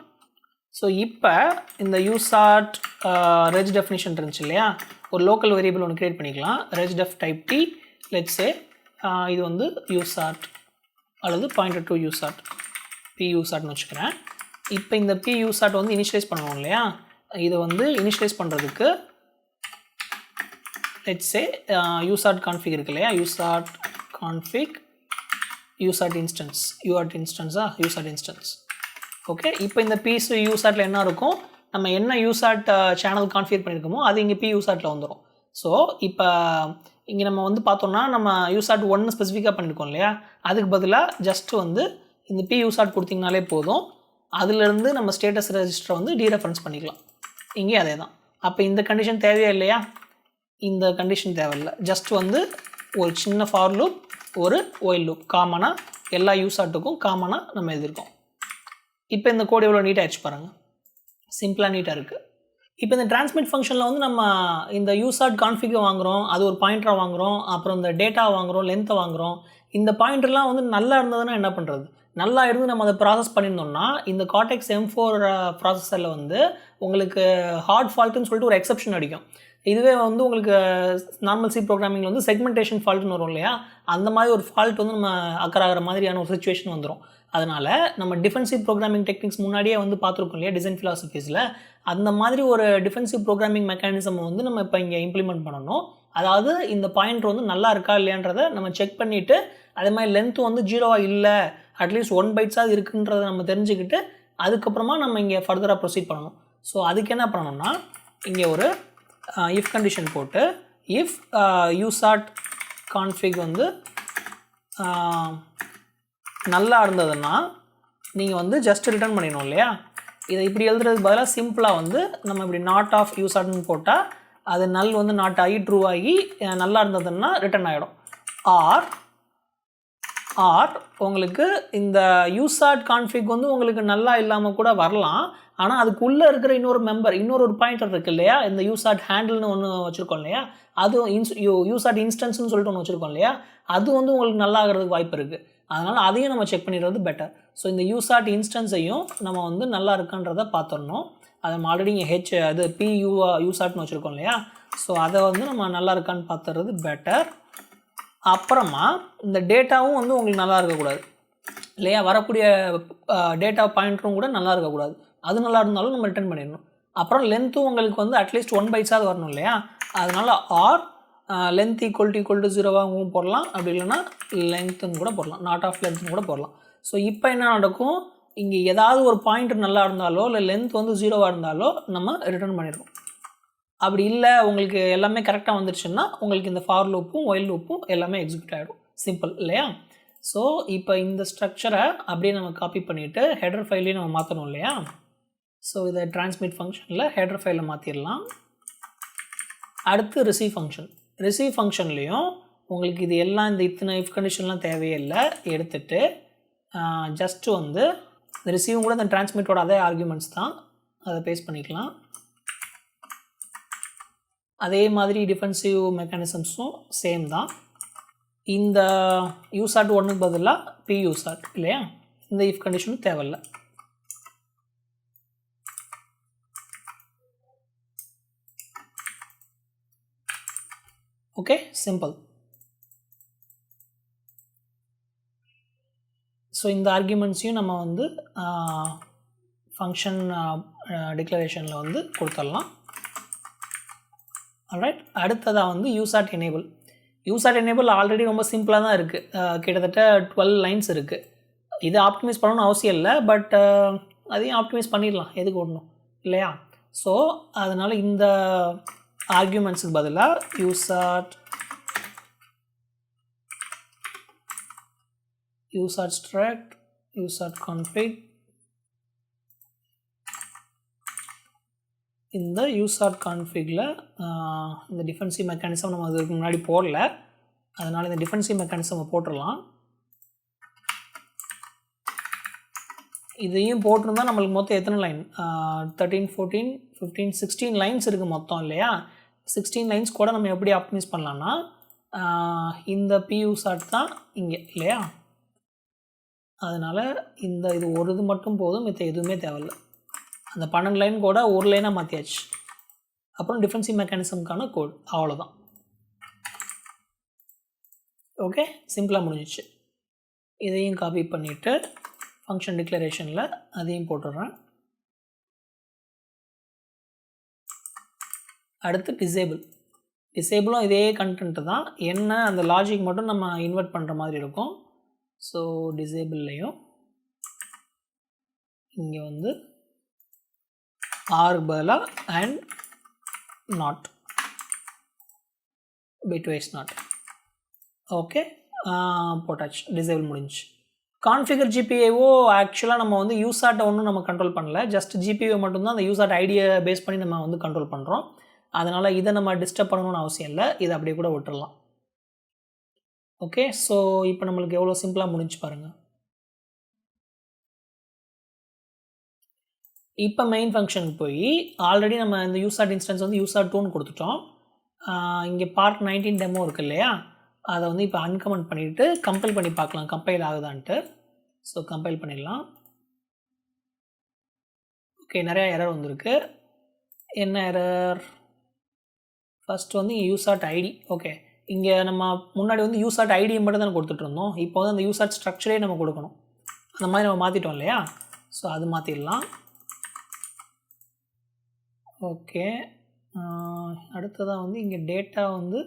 ஸோ இப்போ இந்த யூசாட் ரெஜ் டெஃபினிஷன் இருந்துச்சு இல்லையா, ஒரு லோக்கல் வேரியபிள் ஒன்று க்ரியேட் பண்ணிக்கலாம். Reg def type t, let's say இது வந்து யூசாட் அல்லது பாயிண்டர் டு யூசாட் பி யூசாட்னு வச்சுக்கிறேன். இப்போ இந்த பி யூசாட் வந்து இனிஷியலைஸ் பண்ணணும் இல்லையா, இதை வந்து இனிஷியலைஸ் பண்ணுறதுக்கு லெட்ஸே யூசாட் கான்ஃபிக் இருக்கு இல்லையா, யூசாட் கான்ஃபிக் யூசாட் இன்ஸ்டன்ஸ், யூசாட் இன்ஸ்டன்ஸ். ஓகே, இப்போ இந்த பீஸ் யூசாட்டில் என்ன இருக்கும், நம்ம என்ன யூசாட் சேனல் கான்ஃபிகர் பண்ணியிருக்கோமோ அது இங்கே பி யூசாட்டில் வந்துடும். ஸோ இப்போ இங்கே நம்ம வந்து பார்த்தோம்னா நம்ம யூசாட் 1 ஸ்பெசிஃபிக்காக பண்ணியிருக்கோம் இல்லையா, அதுக்கு பதிலாக ஜஸ்ட் வந்து இந்த பி யூசாட் கொடுத்திங்கனாலே போதும். அதுலேருந்து நம்ம ஸ்டேட்டஸ் ரெஜிஸ்டரை வந்து டீரெஃபரன்ஸ் பண்ணிக்கலாம். இங்கே அதே தான். அப்போ இந்த கண்டிஷன் தேவையா இல்லையா, இந்த கண்டிஷன் தேவையில்லை. ஜஸ்ட் வந்து ஒரு சின்ன ஃபார் லூப், ஒரு ஒயில் லூப் காமனாக எல்லா யூசாட்டுக்கும் காமனாக நம்ம எழுதியிருக்கோம். இப்போ இந்த கோட் எவ்வளோ நீட்டாக ஆயிடுச்சு பாருங்கள், சிம்பிளாக நீட்டாக இருக்குது. இப்போ இந்த டிரான்ஸ்மிட் ஃபங்க்ஷனில் வந்து நம்ம இந்த யூசாட் கான்ஃபிகை வாங்குகிறோம், அது ஒரு பாயிண்டராக வாங்குகிறோம், அப்புறம் இந்த டேட்டா வாங்குகிறோம், லென்த்தை வாங்குகிறோம். இந்த பாயிண்டர்லாம் வந்து நல்லா இருந்ததுன்னா என்ன பண்ணுறது, நல்லா இருந்து நம்ம அதை ப்ராசஸ் பண்ணியிருந்தோம்னா இந்த கார்டெக்ஸ் M4 ப்ராசஸரில் வந்து உங்களுக்கு ஹார்ட் ஃபால்ட்டுன்னு சொல்லிட்டு ஒரு எக்ஸப்ஷன் அடிக்கும். இதுவே வந்து உங்களுக்கு நார்மல் சி ப்ரோக்ராமிங்கில் வந்து செக்மெண்டேஷன் ஃபால்ட்டுன்னு வரும் இல்லையா, அந்த மாதிரி ஒரு ஃபால்ட் வந்து நம்ம அக்கறாகிற மாதிரியான ஒரு சுச்சுவேஷன் வந்துடும். அதனால் நம்ம டிஃபென்சிவ் ப்ரோக்ராமிங் டெக்னிக்ஸ் முன்னாடியே வந்து பார்த்துருக்கோம் இல்லையா டிசைன் ஃபிலாசபிஸில், அந்த மாதிரி ஒரு டிஃபென்சிவ் ப்ரோக்ராமிங் மெக்கானிசம் வந்து நம்ம இப்போ இங்கே இம்ப்ளிமெண்ட் பண்ணணும். அதாவது இந்த பாயிண்டர் வந்து நல்லா இருக்கா இல்லையான்றதை நம்ம செக் பண்ணிவிட்டு, அதே மாதிரி லென்த்து வந்து 0 இல்லை, அட்லீஸ்ட் 1 பைட்ஸாக இருக்குன்றதை நம்ம தெரிஞ்சுக்கிட்டு அதுக்கப்புறமா நம்ம இங்கே ஃபர்தராக ப்ரொசீட் பண்ணணும். ஸோ அதுக்கு என்ன பண்ணணும்னா இங்கே ஒரு இஃப் கண்டிஷன் போட்டு இஃப் யூசாட் கான்ஃபிக் வந்து நல்லா இருந்ததுன்னா நீங்கள் வந்து ஜஸ்ட் ரிட்டர்ன் பண்ணிடணும் இல்லையா. இதை இப்படி எழுதுறதுக்கு பதிலாக சிம்பிளாக வந்து நம்ம இப்படி நாட் ஆஃப் யூசாட்னு போட்டால் அது நல் வந்து நாட் ஆகி ட்ரூ ஆகி நல்லா இருந்ததுன்னா ரிட்டர்ன் ஆகிடும். ஆர் ஆர் உங்களுக்கு இந்த யூசார்ட் கான்ஃபிக் வந்து உங்களுக்கு நல்லா இல்லாமல் கூட வரலாம். ஆனால் அதுக்குள்ளே இருக்கிற இன்னொரு பாயிண்டர் இருக்குது இல்லையா, இந்த யூசார்ட் ஹேண்டில்னு ஒன்று வச்சுருக்கோம் இல்லையா, அது யூசார்ட் இன்ஸ்டன்ஸ்னு சொல்லிட்டு ஒன்று வச்சுருக்கோம் இல்லையா, அது வந்து உங்களுக்கு நல்லா ஆகிறதுக்கு வாய்ப்பு இருக்குது. அதனால் அதையும் நம்ம செக் பண்ணிடுறது பெட்டர். ஸோ இந்த யூசார்ட் இன்ஸ்டன்ஸையும் நம்ம வந்து நல்லா இருக்கான்றதை பார்த்துடணும். அதை நம்ம ஆல்ரெடி இங்கே அது யூசார்ட்னு வச்சுருக்கோம் இல்லையா, ஸோ அதை வந்து நம்ம நல்லா இருக்கான்னு பார்த்துறது பெட்டர். அப்புறமா இந்த டேட்டாவும் வந்து உங்களுக்கு நல்லா இருக்கக்கூடாது இல்லையா, வரக்கூடிய டேட்டா பாயிண்டரும் கூட நல்லா இருக்கக்கூடாது. அது நல்லா இருந்தாலும் நம்ம ரிட்டர்ன் பண்ணிடணும். அப்புறம் லென்த்தும் உங்களுக்கு வந்து அட்லீஸ்ட் 1 பைட்ஸாவது வரணும் இல்லையா, அதனால் ஆர் லென்த் ஈக்குவல் டு 0வாகவும் போடலாம், அப்படி இல்லைன்னா லென்த்துன்னு கூட போடலாம், நாட் ஆஃப் லென்த்துன்னு கூட போடலாம். ஸோ இப்போ என்ன நடக்கும், இங்கே ஏதாவது ஒரு பாயிண்ட் நல்லா இருந்தாலோ இல்லை லென்த் வந்து 0வாக இருந்தாலோ நம்ம ரிட்டர்ன் பண்ணிடுறோம். அப்படி இல்லை உங்களுக்கு எல்லாமே கரெக்டாக வந்துடுச்சுன்னா உங்களுக்கு இந்த ஃபார் லூப்பும் ஒயில் லூப்பும் எல்லாமே எக்ஸிக்யூட் ஆகிடும். சிம்பிள் இல்லையா. ஸோ இப்போ இந்த ஸ்ட்ரக்சரை அப்படியே நம்ம காப்பி பண்ணிவிட்டு ஹெடர் ஃபைலையும் நம்ம மாற்றணும் இல்லையா. ஸோ இதை டிரான்ஸ்மிட் ஃபங்க்ஷனில் ஹெடர் ஃபைலை மாற்றிடலாம். அடுத்து ரிசீவ் ஃபங்க்ஷன்லேயும் உங்களுக்கு இது எல்லாம் இந்த இத்தனை இஃப் கண்டிஷன்லாம் தேவையே இல்லை. எடுத்துகிட்டு ஜஸ்ட்டு வந்து இந்த ரிசீவும் கூட இந்த டிரான்ஸ்மிட்டோட அதே ஆர்குமெண்ட்ஸ் தான், அதை பேஸ்ட் பண்ணிக்கலாம். அதே மாதிரி டிஃபென்சிவ் மெக்கானிசம்ஸும் சேம் தான். இந்த யூசார்ட் 1க்கு பதிலாக பி யூசார்ட் இல்லையா, இந்த இஃப் கண்டிஷனும் தேவையில்லை. Okay, simple. ஸோ இந்த ஆர்குமெண்ட்ஸையும் நம்ம வந்து ஃபங்க்ஷன் டிக்ளரேஷனில் வந்து கொடுத்துடலாம். ஆல்ரைட், அடுத்ததாக வந்து யூசார்ட் எனேபிள் ஆல்ரெடி ரொம்ப சிம்பிளாக தான் இருக்குது. கிட்டத்தட்ட 12 லைன்ஸ் இருக்குது. இதை ஆப்டிமைஸ் பண்ணணும்னு அவசியம் இல்லை, பட் அதையும் ஆப்டிமைஸ் பண்ணிடலாம், எதுக்கு ஓடணும் இல்லையா. ஸோ அதனால் இந்த ஆர்குமெண்ட்ஸுக்கு பதிலாக யூசார்ட் ஸ்ட்ரக்ட் யூசார்ட் கான்ஃபிக், இந்த யூசார்ட் கான்ஃபிகில் இந்த டிஃபென்சிவ் மெக்கானிசம் நம்ம அதுக்கு முன்னாடி போடல, அதனால் இந்த டிஃபென்சிவ் மெக்கானிசம் போட்டுடலாம். இதையும் போட்டிருந்தால் நம்மளுக்கு மொத்தம் எத்தனை லைன், 13, 14, 15, 16 லைன்ஸ் இருக்குது மொத்தம் இல்லையா. 16 லைன்ஸ் கூட நம்ம எப்படி ஆப்டிமைஸ் பண்ணலான்னா, இந்த பி யூசார்ட் தான் இங்கே இல்லையா, அதனால் இது ஒரு இது மட்டும் போதும், மித்த எதுவுமே தேவையில்லை. அந்த 12 லைன் கூட ஒரு லைனாக மாற்றியாச்சு. அப்புறம் டிஃபென்சிவ் மெக்கானிசம்க்கான கோட், அவ்வளோதான். ஓகே, சிம்பிளாக முடிஞ்சிச்சு. இதையும் காப்பி பண்ணிவிட்டு ஃபங்க்ஷன் டிக்ளரேஷனில் அதையும் போட்டுடுறேன். அடுத்து டிசேபிளும் இதே கண்டென்ட்டு தான், என்ன அந்த லாஜிக் மட்டும் நம்ம இன்வெர்ட் பண்ணுற மாதிரி இருக்கும். ஸோ டிசேபிள்லையும் இங்கே வந்து ஆர் பதிலாக and not bitwise not. Okay, போட்டாச்சு, டிசேபிள் முடிஞ்சு. கான்ஃபிகர் ஜிபிஏஓ ஆக்சுவலாக நம்ம வந்து யூசார்ட்டை ஒன்றும் நம்ம கண்ட்ரோல் பண்ணல, ஜஸ்ட் ஜிபிஏ மட்டும்தான் அந்த யூசார்ட் ஐடியை பேஸ் பண்ணி நம்ம வந்து கண்ட்ரோல் பண்ணுறோம். அதனால் இதை நம்ம டிஸ்டர்ப் பண்ணணும்னு அவசியம் இல்லை, இதை அப்படியே கூட விட்டுடலாம். ஓகே, ஸோ இப்போ நம்மளுக்கு எவ்வளோ சிம்பிளாக முடிஞ்சு பாருங்கள். இப்போ மெயின் ஃபங்க்ஷனுக்கு போய் ஆல்ரெடி நம்ம இந்த யூசார்ட் இன்ஸ்டன்ஸ் வந்து யூசார்ட் 2ன்னு கொடுத்துட்டோம். இங்கே பார்ட் 19 டெமோ இருக்குது இல்லையா, அதை வந்து இப்போ அன்கமெண்ட் பண்ணிவிட்டு கம்பைல் பண்ணி பார்க்கலாம் கம்பைல் ஆகுதான்ட்டு. ஸோ கம்பைல் பண்ணிடலாம். ஓகே, நிறையா எரர் வந்திருக்கு. என்ன எரர், ஃபஸ்ட் வந்து இங்கே யூசார்ட் ஐடி. ஓகே, இங்கே நம்ம முன்னாடி வந்து யூசார்ட் ஐடியை மட்டும் தான் கொடுத்துட்ருந்தோம், இப்போ வந்து அந்த யூசார்ட் ஸ்ட்ரக்சரே நம்ம கொடுக்கணும். அந்த மாதிரி நம்ம மாற்றிட்டோம் இல்லையா, ஸோ அது மாற்றிடலாம். ஓகே, அடுத்ததாக வந்து இங்கே டேட்டா வந்து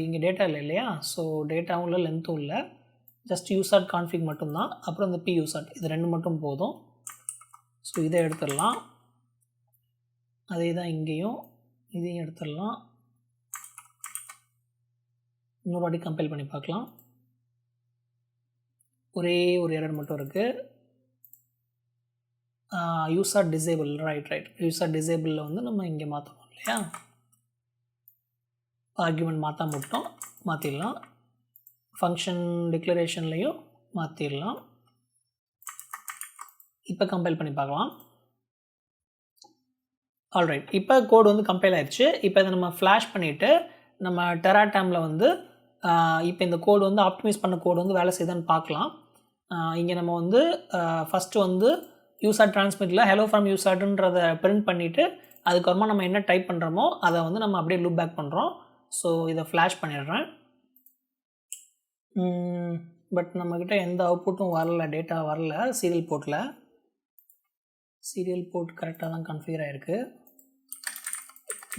இங்கே டேட்டா இல்லை இல்லையா, ஸோ டேட்டாவும் இல்லை லென்த்தும் இல்லை, ஜஸ்ட் யூசார்ட் கான்ஃபிக் மட்டும்தான். அப்புறம் இந்த பி யூசார்ட், இது 2 மட்டும் போதும். ஸோ இதை எடுத்துடலாம். அதே தான் இங்கேயும், இதையும் எடுத்துடலாம். இன்னொரு வாட்டி கம்பைல் பண்ணி பார்க்கலாம். ஒரே ஒரு எரர் மட்டும் இருக்குது. யூசார்ட் டிசேபிள், ரைட் யூசார்ட் டிசேபிளில் வந்து நம்ம இங்கே மாற்றணும் இல்லையா, ஆர்குமெண்ட் மாற்ற மட்டும் மாற்றிடலாம். ஃபங்க்ஷன் டிக்ளரேஷன்லையும் மாற்றிடலாம். இப்போ கம்பைல் பண்ணி பார்க்கலாம். ஆல்ரைட், இப்போ கோடு வந்து கம்பைல் ஆயிடுச்சு. இப்போ இதை நம்ம ஃப்ளாஷ் பண்ணிவிட்டு நம்ம டெராடாமில் வந்து இப்போ இந்த கோடு வந்து ஆப்டிமைஸ் பண்ண கோடு வந்து வேலை செய்யுதான்னு பார்க்கலாம். இங்கே நம்ம வந்து ஃபஸ்ட்டு வந்து யூசாட் டிரான்ஸ்மிட்டில் ஹலோ ஃப்ரம் யூசாட்ன்றதை பிரிண்ட் பண்ணிவிட்டு அதுக்கப்புறமா நம்ம என்ன டைப் பண்ணுறோமோ அதை வந்து நம்ம அப்படியே லூப் பேக் பண்ணுறோம். ஸோ இதை ஃப்ளாஷ் பண்ணிடுறேன். பட் நம்மக்கிட்ட எந்த அவுட்புட்டும் வரல, டேட்டா வரல. சீரியல் போர்ட்டில் சீரியல் போர்ட் கரெக்டாக தான் கன்ஃபிகர் ஆகிருக்கு.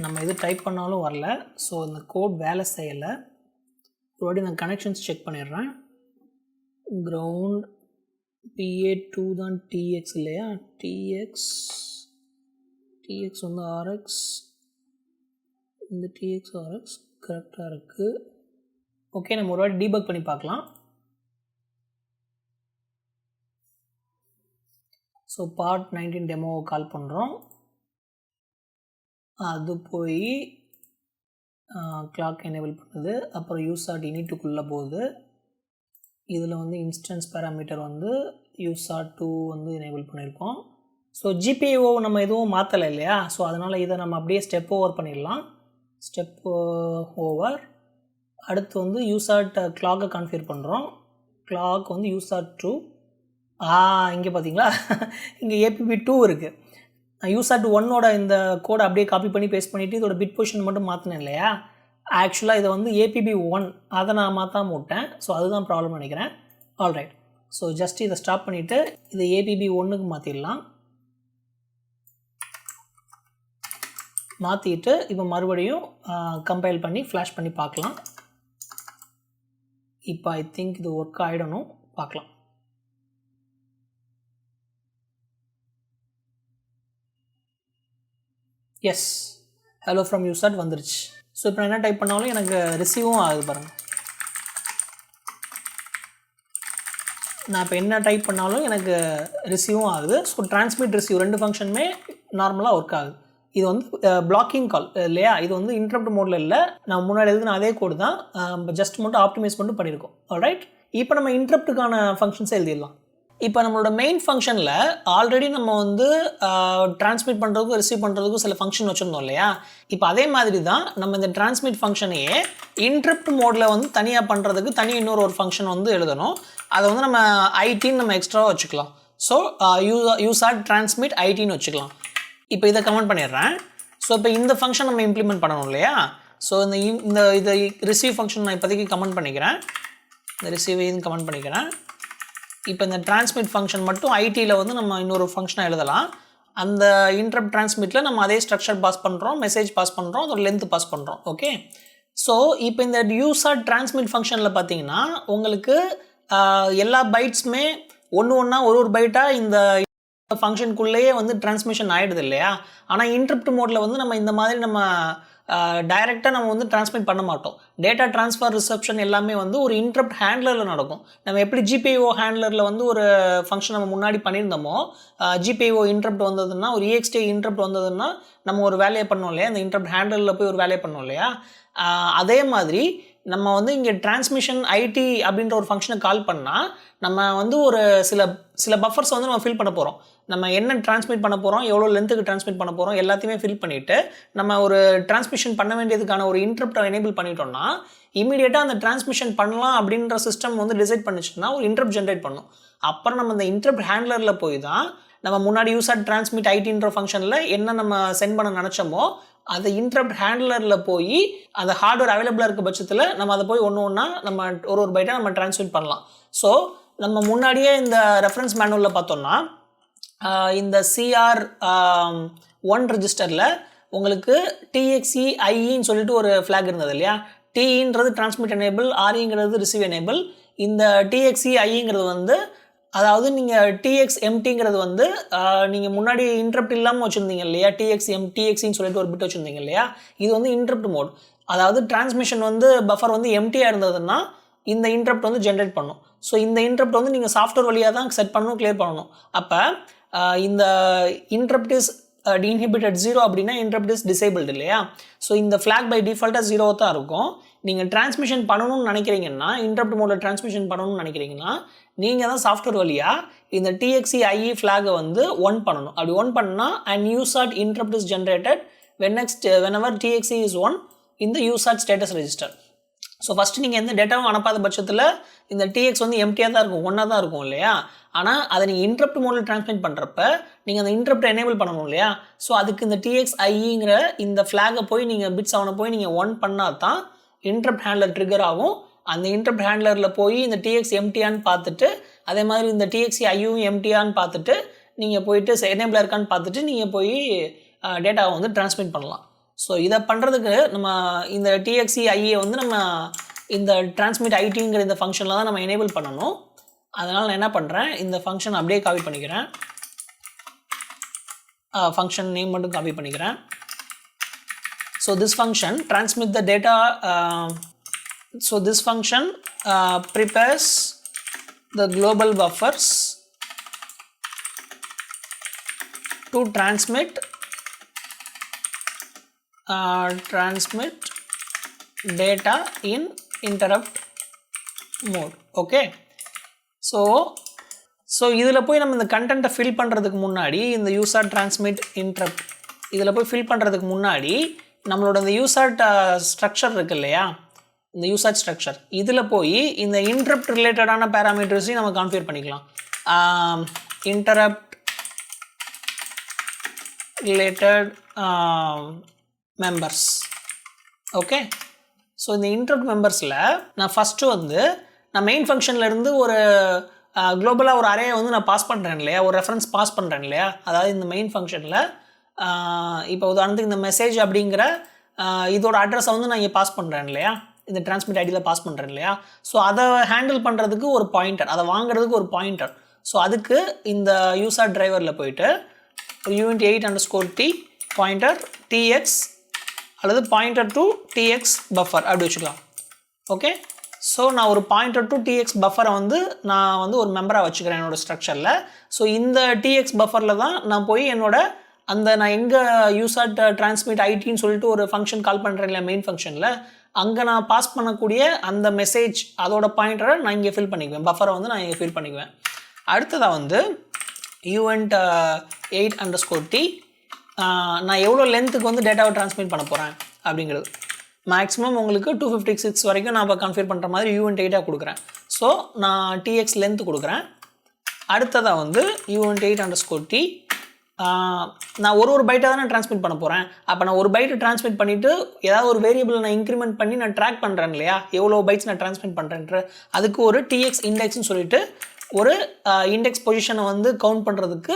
நம்ம எது டைப் பண்ணாலும் வரல. ஸோ இந்த கோட் வேலை செய்யலை. ஒருவாட்டி நான் கனெக்ஷன்ஸ் செக் பண்ணிடுறேன். கிரவுண்ட் PA2 தான் TX இல்லையா? TX வந்து RX, இந்த TX RX கரெக்டாக இருக்குது. ஓகே, நம்ம ஒரு வாட்டி டீபக் பண்ணி பார்க்கலாம். ஸோ part 19 டெமோவை கால் பண்ணுறோம். அது போய் கிளாக் எனேபிள் பண்ணுது. அப்புறம் யூசாட் இனிட்டுக்குள்ளே போகுது. இதில் வந்து இன்ஸ்டன்ஸ் பேராமீட்டர் வந்து யூசாட்2 வந்து எனேபிள் பண்ணியிருக்கோம். ஸோ GPIO நம்ம எதுவும் மாற்றலை இல்லையா? ஸோ அதனால் இதை நம்ம அப்படியே ஸ்டெப் ஓவர் பண்ணிடலாம். Step over. அடுத்து வந்து யூசாட் கிளாக்கை கான்ஃபிகர் பண்ணுறோம். கிளாக் வந்து யூசாட்2. இங்கே பார்த்தீங்களா, இங்கே APB2 இருக்குது. யூசாட்1ஓட இந்த கோடை அப்படியே காப்பி பண்ணி பேஸ்ட் பண்ணிவிட்டு இதோட பிட் பொசிஷன் மட்டும் மாற்றினேன் இல்லையா? ஆக்சுவலாக இதை வந்து APB1 அதை நான் மாற்றாம விட்டேன். ஸோ அதுதான் ப்ராப்ளம் நினைக்கிறேன். ஆல்ரைட், ஸோ ஜஸ்ட் இதை ஸ்டாப் பண்ணிவிட்டு இதை APB1க்கு மாற்றிடலாம். மாற்றிட்டு இப்போ மறுபடியும் கம்பைல் பண்ணி ஃப்ளாஷ் பண்ணி பார்க்கலாம். இப்போ ஐ திங்க் இது ஒர்க் ஆகிடணும். பார்க்கலாம். எஸ், ஹலோ ஃப்ரம் யூசாட் வந்துருச்சு. ஸோ இப்போ நான் என்ன டைப் பண்ணாலும் எனக்கு ரிசீவும் ஆகுது பாருங்கள். நான் இப்போ என்ன டைப் பண்ணாலும் எனக்கு ரிசீவும் ஆகுது. ஸோ டிரான்ஸ்மிட் ரிசீவ் ரெண்டு ஃபங்க்ஷனுமே நார்மலாக ஒர்க் ஆகுது. இது வந்து பிளாக்கிங் கால் இல்லையா? இது வந்து இன்டரப்ட் மோடில் இல்லை. நான் முன்னாடி எழுதுன அதே கோடு தான், ஜஸ்ட் மட்டும் ஆப்டிமைஸ் மட்டும் பண்ணியிருக்கோம். ஆல்ரைட், இப்போ நம்ம இன்டரப்ட்டுக்கான ஃபங்க்ஷன்ஸை எழுதிடலாம். இப்போ நம்மளோட மெயின் ஃபங்க்ஷனில் ஆல்ரெடி நம்ம வந்து டிரான்ஸ்மிட் பண்ணுறதுக்கும் ரிசீவ் பண்ணுறதுக்கும் சில ஃபங்க்ஷன் வச்சுருந்தோம் இல்லையா? இப்போ அதே மாதிரி தான் நம்ம இந்த டிரான்ஸ்மிட் ஃபங்க்ஷனையே இன்டரப்ட் மோடில் வந்து தனியாக பண்ணுறதுக்கு இன்னொரு ஃபங்க்ஷன் வந்து எழுதணும். அதை வந்து நம்ம ஐடின்னு நம்ம எக்ஸ்ட்ராவாக வச்சுக்கலாம். ஸோ யூசாட் டிரான்ஸ்மிட் ஐடின்னு வச்சுக்கலாம். இப்போ இதை கமெண்ட் பண்ணிடுறேன். ஸோ இப்போ இந்த ஃபங்க்ஷன் நம்ம இம்ப்ளிமெண்ட் பண்ணணும் இல்லையா? ஸோ இந்த இதை ரிசீவ் ஃபங்க்ஷன் நான் இப்போதைக்கு கமெண்ட் பண்ணிக்கிறேன். இந்த ரிசீவையும் கமெண்ட் பண்ணிக்கிறேன். இப்போ இந்த டிரான்ஸ்மிட் ஃபங்க்ஷன் மட்டும் ஐடியில் வந்து நம்ம இன்னொரு ஃபங்க்ஷனாக எழுதலாம். அந்த இன்டரப்ட் டிரான்ஸ்மிட்டில் நம்ம அதே ஸ்ட்ரக்சர் பாஸ் பண்ணுறோம், மெசேஜ் பாஸ் பண்ணுறோம், அதோட லென்த் பாஸ் பண்ணுறோம். ஓகே, ஸோ இப்போ இந்த யூசாட் டிரான்ஸ்மிட் ஃபங்க்ஷனில் பார்த்தீங்கன்னா உங்களுக்கு எல்லா பைட்ஸுமே ஒன்று ஒரு பைட்டாக இந்த ஃபங்க்ஷனுக்குள்ளேயே வந்து டிரான்ஸ்மிஷன் ஆகிடுது இல்லையா? ஆனால் இன்டரப்ட் மோடில் வந்து நம்ம இந்த மாதிரி நம்ம டைரெக்டாக நம்ம வந்து டிரான்ஸ்மிட் பண்ண மாட்டோம். டேட்டா ட்ரான்ஸ்ஃபர் ரிசப்ஷன் எல்லாமே வந்து ஒரு இன்டரப்ட் ஹேண்ட்லரில் நடக்கும். நம்ம எப்படி GPIO ஹேண்ட்லரில் வந்து ஒரு ஃபங்க்ஷன் நம்ம முன்னாடி பண்ணியிருந்தோமோ, GPIO இன்டரப்ட் வந்ததுன்னா, ஒரு EXT இன்டரப்ட் வந்ததுன்னா நம்ம ஒரு வேலையை பண்ணோம் இல்லையா? இந்த இன்டரப்ட் ஹேண்ட்லரில் போய் ஒரு வேலையை பண்ணோம் இல்லையா? அதே மாதிரி நம்ம வந்து இங்கே டிரான்ஸ்மிஷன் ஐடி அப்படின்ற ஒரு ஃபங்க்ஷனை கால் பண்ணால் நம்ம வந்து ஒரு சில பஃபர்ஸ் வந்து நம்ம ஃபில் பண்ண போகிறோம். நம்ம என்ன டிரான்ஸ்மிட் பண்ண போகிறோம், எவ்வளோ லென்த்துக்கு டிரான்ஸ்மிட் பண்ண போகிறோம் எல்லாத்தையுமே ஃபில் பண்ணிவிட்டு நம்ம ஒரு டிரான்ஸ்மிஷன் பண்ண வேண்டியதுக்கான ஒரு இன்டரப்டை எனேபிள் பண்ணிட்டோம்னா இமீடியட்டாக அந்த டிரான்ஸ்மிஷன் பண்ணலாம் அப்படின்ற சிஸ்டம் வந்து டிசைட் பண்ணிச்சுன்னா ஒரு இன்டரப்ட் ஜென்ரேட் பண்ணும். அப்புறம் நம்ம இந்த இன்டரப்ட் ஹேண்ட்லரில் போய் தான் நம்ம முன்னாடி யூசாட் டிரான்ஸ்மிட் ஐடின்ற ஃபங்க்ஷனில் என்ன நம்ம சென்ட் பண்ண நினச்சோமோ அது இன்டரப்ட் ஹேண்ட்லரில் போய் அந்த ஹார்ட்வேர் அவைலபிளாக இருக்க பட்சத்தில் நம்ம அதை போய் ஒன்றா நம்ம ஒரு பைட்டாக நம்ம டிரான்ஸ்மிட் பண்ணலாம். ஸோ நம்ம முன்னாடியே இந்த ரெஃபரன்ஸ் மேனுவலில் பார்த்தோம்னா இந்த CR1 ரெஜிஸ்டரில் உங்களுக்கு TXEIEன்னு சொல்லிட்டு ஒரு ஃப்ளாக் இருந்தது இல்லையா? TEன்றது டிரான்ஸ்மிட் எனேபிள், REங்கிறது ரிசீவ் எனேபிள். இந்த TXEIEங்கிறது வந்து அதாவது நீங்கள் TXMTங்கிறது வந்து நீங்கள் முன்னாடி இன்டரப்ட் இல்லாமல் வச்சுருந்தீங்க இல்லையா? TXன்னு சொல்லிட்டு ஒரு பிட் வச்சுருந்தீங்க இல்லையா? இது வந்து இன்டரப்ட் மோட். அதாவது டிரான்ஸ்மிஷன் வந்து பஃபர் வந்து எம்டியாக இருந்ததுன்னா இந்த இன்டரப்ட் வந்து ஜென்ரேட் பண்ணும். ஸோ இந்த இன்டரப்ட் வந்து நீங்கள் சாஃப்ட்வேர் வழியாக தான் செட் பண்ணணும், கிளியர் பண்ணணும். அப்போ இந்த இன்டரப்ட் இஸ் இன்ஹிபிட்டட் 0 அப்படின்னா இன்டரப்ட் இஸ் டிசேபிள்டு இல்லையா? ஸோ இந்த ஃப்ளாக் பை டிஃபால்ட்டாக 0 தான் இருக்கும். நீங்கள் டிரான்ஸ்மிஷன் பண்ணணும்னு நினைக்கிறீங்கன்னா, இன்டரப்ட் மோடில் டிரான்ஸ்மிஷன் பண்ணணும்னு நினைக்கிறீங்கன்னா, நீங்கள் தான் சாஃப்ட்வேர் வழியாக இந்த TXC IE ஃப்ளாகை வந்து ஒன் பண்ணணும். அப்படி ஒன் பண்ணால் and USART interrupt is generated whenever TXC is on in the USART status register. So first நீங்கள் எந்த டேட்டாவும் அனுப்பாத பட்சத்தில் இந்த TX வந்து எம்டியாக தான் இருக்கும், ஒன்றா தான் இருக்கும் இல்லையா? ஆனால் அதை நீங்கள் இன்டரப்ட் மோடில் டிரான்ஸ்மிட் பண்ணுறப்ப நீங்கள் அந்த இன்டரப்ட் எனேபிள் பண்ணணும் இல்லையா? ஸோ அதுக்கு இந்த TXIEங்கிற இந்த ஃப்ளாகை போய் நீங்கள் பிட்ஸ் அவனை போய் நீங்கள் ஒன் பண்ணால் தான் இன்டரப்ட் ஹேண்ட்லர் ட்ரிகர் ஆகும். அந்த இன்டரப்ட் ஹேண்ட்லரில் போய் இந்த TX எம்டியான்னு பார்த்துட்டு, அதே மாதிரி இந்த TXIயும் எம்டியான்னு பார்த்துட்டு, நீங்கள் போயிட்டு எனேபிளாக இருக்கான்னு பார்த்துட்டு நீங்கள் போய் டேட்டாவை வந்து டிரான்ஸ்மிட் பண்ணலாம். ஸோ இதை பண்ணுறதுக்கு நம்ம இந்த TXIE வந்து நம்ம இந்த டிரான்ஸ்மிட் ஐடிங்கிற இந்த ஃபங்க்ஷனில் தான் நம்ம எனேபிள் பண்ணணும். அதனால் நான் என்ன பண்ணுறேன், இந்த ஃபங்க்ஷன் அப்படியே காப்பி பண்ணிக்கிறேன். ஃபங்க்ஷன் நேம் மட்டும் காப்பி பண்ணிக்கிறேன். So this function transmit the data. So this function prepares the global buffers to transmit data in interrupt mode. Okay. So இதில் போய் நம்ம இந்த கண்டென்ட்டை ஃபில் பண்ணுறதுக்கு முன்னாடி, இந்த USART transmit interrupt இதில் போய் ஃபில் பண்ணுறதுக்கு முன்னாடி நம்மளோட இந்த USART ஸ்ட்ரக்சர் இருக்கு இல்லையா, இந்த USART ஸ்ட்ரக்சர் இதில் போய் இந்த இன்டரப்ட் ரிலேட்டடான பேராமீட்டர்ஸையும் நம்ம கான்ஃபிகர் பண்ணிக்கலாம். Interrupt related members. Okay. So இந்த இன்டரப்ட் மெம்பர்ஸில் நான் ஃபஸ்ட்டு வந்து நான் மெயின் ஃபங்க்ஷன்லேருந்து ஒரு குளோபலாக ஒரு அரேயை வந்து நான் பாஸ் பண்ணுறேன் இல்லையா, ஒரு ரெஃபரன்ஸ் பாஸ் பண்ணுறேன் இல்லையா. அதாவது இந்த மெயின் ஃபங்க்ஷனில் இப்போ உதாரணத்துக்கு இந்த மெசேஜ் அப்படிங்கிற இதோட அட்ரஸை வந்து நான் இங்கே பாஸ் பண்ணுறேன் இல்லையா, இந்த டிரான்ஸ்மிட் ஐடியில் பாஸ் பண்ணுறேன் இல்லையா. ஸோ அதை ஹேண்டில் பண்ணுறதுக்கு ஒரு பாயிண்டர், அதை வாங்குறதுக்கு ஒரு பாயிண்டர். ஸோ அதுக்கு இந்த USART டிரைவரில் போயிட்டு uint8_t பாயிண்டர் TX அல்லது பாயிண்டர் டு TX பஃபர் அப்படி வச்சுக்கலாம். ஓகே. ஸோ நான் ஒரு பாயிண்டர் டு TX பஃபரை வந்து நான் வந்து ஒரு மெம்பராக வச்சுக்கிறேன் என்னோடய ஸ்ட்ரக்சரில். ஸோ இந்த TX பஃபரில் தான் நான் போய் நான் எங்கே USART transmit ஐடின்னு சொல்லிட்டு ஒரு ஃபங்க்ஷன் கால் பண்ணுறேன் இல்லையா மெயின் ஃபங்க்ஷனில், அங்கே நான் பாஸ் பண்ணக்கூடிய அந்த மெசேஜ் அதோட பாயிண்டரை நான் இங்கே ஃபில் பண்ணிக்குவேன், பஃபரை வந்து நான் இங்கே ஃபில் பண்ணிக்குவேன். அடுத்ததாக வந்து uint8_t நான் எவ்வளோ லென்த்துக்கு வந்து டேட்டாவை டிரான்ஸ்மிட் பண்ண போகிறேன் அப்படிங்கிறது. மேக்ஸிமம் உங்களுக்கு 256 வரைக்கும் நான் இப்போ கன்ஃபிகர் பண்ணுற மாதிரி uint8 கொடுக்குறேன். ஸோ நான் TX லென்த்து கொடுக்குறேன். அடுத்ததாக வந்து uint8_t நான் ஒரு பைட்டாக தானே டிரான்ஸ்மிட் பண்ண போகிறேன். அப்போ நான் ஒரு பைட்டை டிரான்ஸ்மிட் பண்ணிவிட்டு ஏதாவது ஒரு வேரியபிள் நான் இன்க்ரிமெண்ட் பண்ணி நான் ட்ராக் பண்ணுறேன் இல்லையா, எவ்வளோ பைட்ஸ் நான் டிரான்ஸ்மிட் பண்ணுறேன்ற அதுக்கு ஒரு TX இண்டெக்ஸ்னு சொல்லிட்டு ஒரு இண்டெக்ஸ் பொசிஷனை வந்து கவுண்ட் பண்ணுறதுக்கு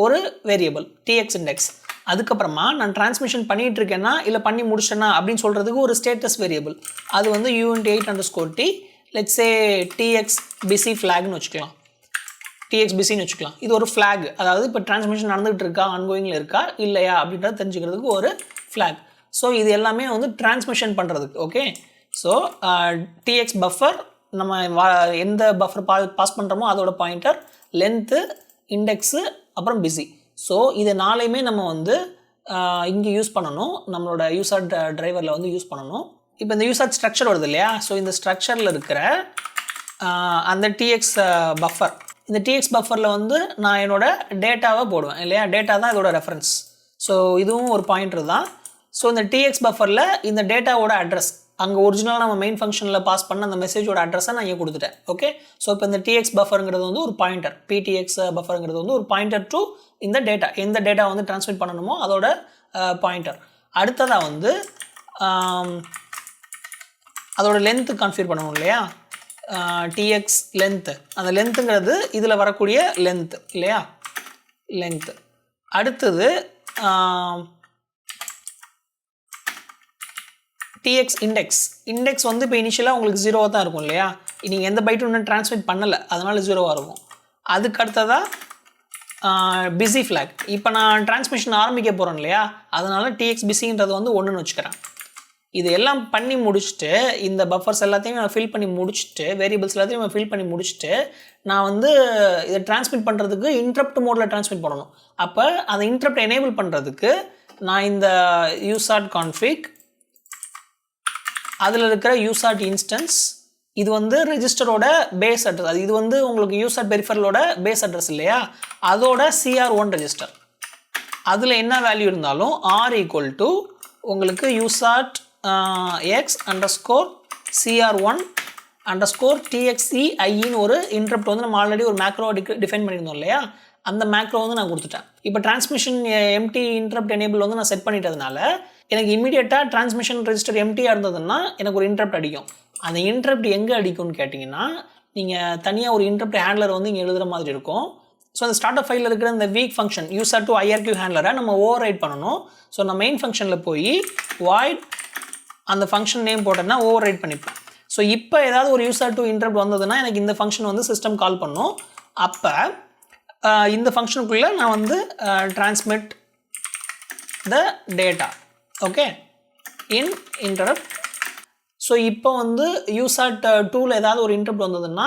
ஒரு வேரியபிள் TX இண்டெக்ஸ். அதுக்கப்புறமா நான் டிரான்ஸ்மிஷன் பண்ணிகிட்டு இருக்கேன்னா இல்லை பண்ணி முடிச்சேன்னா அப்படின்னு சொல்கிறதுக்கு ஒரு ஸ்டேட்டஸ் வேரியபிள், அது வந்து uint8_t let's say TX busy ஃப்ளாக்னு வச்சுக்கலாம், TX பிஸின்னு வச்சுக்கலாம். இது ஒரு ஃப்ளாக், அதாவது இப்போ டிரான்ஸ்மிஷன் நடந்துகிட்டு இருக்கா, ஆன்கோயிங்கில் இருக்கா இல்லையா அப்படின்றத தெரிஞ்சுக்கிறதுக்கு ஒரு ஃப்ளாக். ஸோ இது எல்லாமே வந்து டிரான்ஸ்மிஷன் பண்ணுறதுக்கு. ஓகே. ஸோ TX பஃபர் நம்ம எந்த பஃபர் பாஸ் பண்ணுறோமோ அதோட பாயிண்டர், லென்த்து, இண்டெக்ஸு, அப்புறம் பிஸி. ஸோ இது நாளையுமே நம்ம வந்து இங்கே யூஸ் பண்ணணும், நம்மளோட USART டிரைவரில் வந்து யூஸ் பண்ணணும். இப்போ இந்த USART ஸ்ட்ரக்சர் வருது இல்லையா, ஸோ இந்த ஸ்ட்ரக்சரில் இருக்கிற அந்த TX பஃபர், இந்த TX பஃபரில் வந்து நான் என்னோடய டேட்டாவை போடுவேன் இல்லையா, டேட்டா தான் இதோட ரெஃபரன்ஸ். ஸோ இதுவும் ஒரு பாயிண்டர் தான். ஸோ இந்த TX பஃபரில் இந்த டேட்டாவோட அட்ரஸ், அங்கே ஒரிஜினலாக நம்ம மெயின் ஃபங்க்ஷனில் பாஸ் பண்ண அந்த மெசேஜோட அட்ரஸை நான் இங்கே கொடுத்துட்டேன். ஓகே. ஸோ இப்போ இந்த TX பஃபருங்கிறது வந்து ஒரு பாயிண்டர், PTX பஃபருங்கிறது வந்து ஒரு பாயிண்டர் டு இந்த டேட்டா, எந்த டேட்டா வந்து டிரான்ஸ்மிட் பண்ணணுமோ அதோட பாயிண்டர். அடுத்ததாக வந்து அதோட லென்த்து கான்ஃபிகர் பண்ணணும் இல்லையா, TX லென்த்து, அந்த லென்த்துங்கிறது இதில் வரக்கூடிய லென்த்து இல்லையா, லென்த்து. அடுத்தது TX இண்டெக்ஸ் வந்து இப்போ இனிஷியலாக உங்களுக்கு 0 தான் இருக்கும் இல்லையா, நீங்கள் எந்த பைட்டும் இன்னும் டிரான்ஸ்மிட் பண்ணலை, அதனால் 0 இருக்கும். அதுக்கு அடுத்ததாக பிஸி ஃப்ளாக், இப்போ நான் டிரான்ஸ்மிஷன் ஆரம்பிக்க போகிறேன் இல்லையா, அதனால் TX பிஸின்றது வந்து 1ன்னு வச்சுக்கிறேன். இது எல்லாம் பண்ணி முடிச்சுட்டு, இந்த பஃபர்ஸ் எல்லாத்தையும் நான் ஃபில் பண்ணி முடிச்சுட்டு, வேரியபிள்ஸ் எல்லாத்தையும் நான் ஃபில் பண்ணி முடிச்சுட்டு, நான் வந்து இதை டிரான்ஸ்மிட் பண்ணுறதுக்கு இன்டரப்ட் மோடில் டிரான்ஸ்மிட் பண்ணணும். அப்போ அதை இன்டரப்ட் எனேபிள் பண்ணுறதுக்கு நான் இந்த USART config அதில் இருக்கிற யூசாட் இன்ஸ்டன்ஸ், இது வந்து ரெஜிஸ்டரோட பேஸ் அட்ரஸ். அது இது வந்து உங்களுக்கு யூசாட் பெரிஃபரலோட பேஸ் அட்ரஸ் இல்லையா, அதோட CR1 ரெஜிஸ்டர். அதில் என்ன வேல்யூ இருந்தாலும் R ஈக்குவல் டு உங்களுக்கு யூசாட் எக்ஸ் அண்டர்ஸ்கோர் CR1 அண்டர்ஸ்கோர் TXEIன்னு ஒரு இன்டரப்ட் வந்து நம்ம ஆல்ரெடி ஒரு மேக்ரோ டிஃபைன் பண்ணியிருந்தோம் இல்லையா, அந்த மேக்ரோ வந்து நான் கொடுத்துட்டேன். இப்போ டிரான்ஸ்மிஷன் எம்டி இன்டரப்ட் எனேபிள் வந்து நான் செட் பண்ணிட்டதுனால எனக்கு இமீடியட்டாக டிரான்ஸ்மிஷன் ரெஜிஸ்டர் எம்டியாக இருந்ததுன்னா எனக்கு ஒரு இன்டரப்ட் அடிக்கும். அந்த இன்டரப்ட் எங்கே அடிக்கும்னு கேட்டிங்கன்னா, நீங்கள் தனியாக ஒரு இன்டரப்ட் ஹேண்ட்லர் வந்து இங்கே எழுதுகிற மாதிரி இருக்கும். ஸோ அந்த ஸ்டார்ட் அப் ஃபைலில் இருக்கிற இந்த week function user to IRQ ஹேண்ட்லரை நம்ம ஓவர் ரைட் பண்ணணும். ஸோ நான் மெயின் ஃபங்க்ஷனில் போய் வாய்ட் அந்த ஃபங்க்ஷன் நேம் போட்டேன்னா ஓவர் ரைட் பண்ணிப்பேன். ஸோ இப்போ ஏதாவது ஒரு யூசர் டு இன்டரப்ட் வந்ததுன்னா எனக்கு இந்த ஃபங்க்ஷன் வந்து சிஸ்டம் கால் பண்ணும். அப்போ இந்த ஃபங்க்ஷனுக்குள்ளே நான் வந்து transmit the data, okay, in interrupt. So இப்போ வந்து யூசாட் 2ல் ஏதாவது ஒரு இன்டரப்ட் வந்ததுன்னா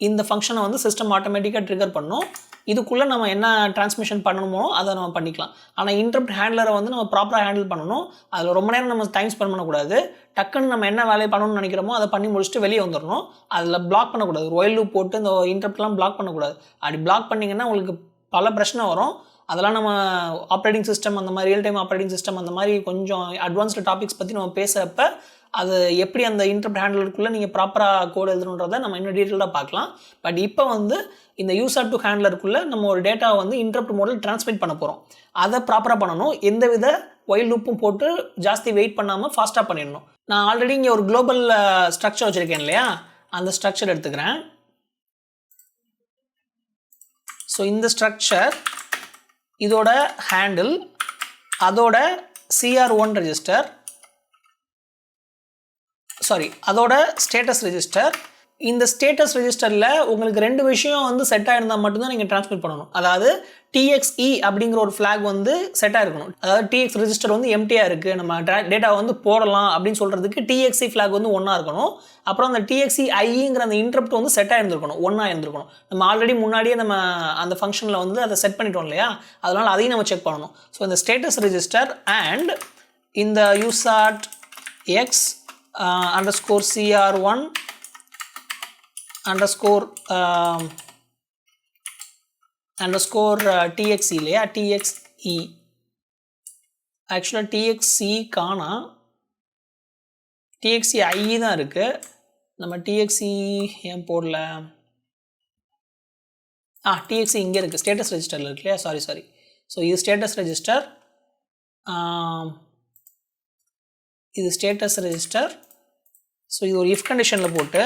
இந்த ஃபங்க்ஷனை வந்து சிஸ்டம் ஆட்டோமேட்டிக்காக ட்ரிகர் பண்ணும். இதுக்குள்ளே நம்ம என்ன டிரான்ஸ்மிஷன் பண்ணணுமோ அதை நம்ம பண்ணிக்கலாம். ஆனால் இன்டரப்ட் ஹேண்ட்லரை வந்து நம்ம ப்ராப்பராக ஹேண்டில் பண்ணணும். அதில் ரொம்ப நேரம் நம்ம டைம் ஸ்பெண்ட் பண்ணக்கூடாது. டக்குன்னு நம்ம என்ன வேலையை பண்ணணும்னு நினைக்கிறோமோ அதை பண்ணி முடிச்சுட்டு வெளியே வந்துடணும். அதில் பிளாக் பண்ணக்கூடாது. ஒயில் லூப் போட்டு இந்த இன்டரப்ட்லாம் பிளாக் பண்ணக்கூடாது. அப்படி பிளாக் பண்ணிங்கன்னா உங்களுக்கு பல பிரச்சனை வரும். அதெல்லாம் நம்ம ஆப்ரேட்டிங் சிஸ்டம் அந்த மாதிரி ரியல் டைம் ஆப்ரேட்டிங் சிஸ்டம் அந்த மாதிரி கொஞ்சம் அட்வான்ஸ்டு டாபிக்ஸ் பற்றி நம்ம பேசுகிறப்ப அது எப்படி அந்த இன்டரப்ட் ஹேண்ட்லருக்குள்ளே நீங்கள் ப்ராப்பராக கோட் எழுதணுன்றதை நம்ம இன்னும் டீட்டெயிலாக பார்க்கலாம். பட் இப்போ வந்து இந்த யூசர் டு ஹேண்ட்லருக்குள்ளே நம்ம ஒரு டேட்டாவை வந்து இன்டரப்ட் மோடில் டிரான்ஸ்மிட் பண்ண போகிறோம். அதை ப்ராப்பராக பண்ணணும். எந்த வித ஒயில் லூப்பும் போட்டு ஜாஸ்தி வெயிட் பண்ணாமல் ஃபாஸ்ட்டாக பண்ணிடணும். நான் ஆல்ரெடி இங்கே ஒரு குளோபல் ஸ்ட்ரக்சர் வச்சுருக்கேன் இல்லையா, அந்த ஸ்ட்ரக்சர் எடுத்துக்கிறேன். ஸோ இந்த ஸ்ட்ரக்சர் இதோட ஹேண்டில், அதோட CR1 ரெஜிஸ்டர், அதோட ஸ்டேட்டஸ் ரெஜிஸ்டர். இந்த ஸ்டேட்டஸ் ரெஜிஸ்டரில் உங்களுக்கு 2 விஷயம் வந்து செட் ஆகிருந்தால் மட்டும்தான் நீங்கள் ட்ரான்ஸ்மிட் பண்ணணும். அதாவது TXE அப்படிங்கிற ஒரு ஃப்ளாக் வந்து செட் ஆகிருக்கணும். அதாவது TX ரெஜிஸ்டர் வந்து எம்டியாக இருக்குது, நம்ம டேட்டாவை வந்து போடலாம் அப்படின்னு சொல்கிறதுக்கு TXE ஃப்ளாக் வந்து 1 இருக்கணும். அப்புறம் அந்த TXEIங்கிற அந்த இன்டரப்ட் வந்து செட் ஆகிருந்துருக்கணும், 1 இருந்திருக்கணும். நம்ம ஆல்ரெடி முன்னாடியே நம்ம அந்த ஃபங்க்ஷனில் வந்து அதை செட் பண்ணிட்டோம் இல்லையா, அதனால் அதையும் நம்ம செக் பண்ணணும். ஸோ இந்த ஸ்டேட்டஸ் ரெஜிஸ்டர் அண்ட் இந்த USART x underscore CR1 underscore TXE இல்லையா, TXE ஆக்சுவலாக TXE காணா, TXEI தான் இருக்குது. நம்ம TXE ஏன் போடல, TXE இங்கே இருக்குது, ஸ்டேட்டஸ் ரெஜிஸ்டரில் இருக்கு இல்லையா, சாரி. ஸோ இது ஸ்டேட்டஸ் ரெஜிஸ்டர், இது ஸ்டேட்டஸ் ரெஜிஸ்டர். ஸோ இது ஒரு இஃப் கண்டிஷனில் போட்டு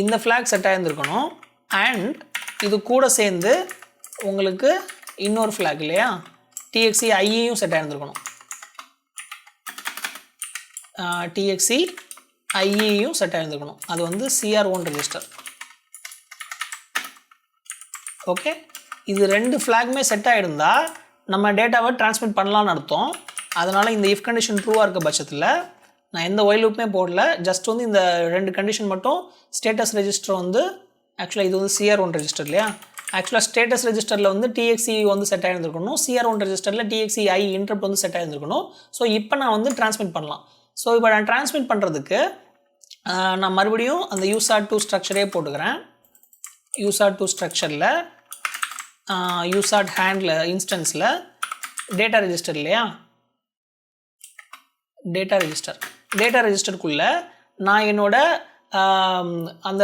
இந்த ஃப்ளாக் செட் ஆகிருந்துருக்கணும். அண்ட் இது கூட சேர்ந்து உங்களுக்கு இன்னொரு ஃப்ளாக் இல்லையா, TXEIயும் செட் ஆகிருந்துருக்கணும். TXEIயும் செட் ஆகிருந்துருக்கணும். அது வந்து CR1 ரெஜிஸ்டர். ஓகே, இது 2 ஃப்ளாகுமே செட் ஆகிருந்தா நம்ம டேட்டாவை டிரான்ஸ்மிட் பண்ணலான்னு அர்த்தம். அதனால் இந்த இஃப் கண்டிஷன் ட்ரூவாக இருக்க பட்சத்தில் நான் எந்த ஒயில் லூப்புமே போடல. ஜஸ்ட் வந்து இந்த 2 கண்டிஷன் மட்டும் ஸ்டேட்டஸ் ரெஜிஸ்டர் வந்து ஆக்சுவலாக இது வந்து CR1 ரெஜிஸ்டர் இல்லையா, ஆக்சுவலாக ஸ்டேட்டஸ் ரெஜிஸ்டரில் வந்து TXE வந்து செட் ஆகிருந்துருக்கணும், CR1 ரெஜிஸ்டரில் TXEI இன்டரப்ட் வந்து செட் ஆகிருந்துருக்கணும். ஸோ இப்போ நான் வந்து டிரான்ஸ்மிட் பண்ணலாம். ஸோ இப்போ நான் டிரான்ஸ்மிட் பண்ணுறதுக்கு நான் மறுபடியும் அந்த யூசாட் 2 ஸ்ட்ரக்சரே போட்டுக்கிறேன். யூசாட் 2 ஸ்ட்ரக்சரில் யூசாட் ஹேண்டில் இன்ஸ்டன்ஸில் டேட்டா ரெஜிஸ்டர் இல்லையா, டேட்டா ரெஜிஸ்டருக்குள்ளே நான் என்னோட அந்த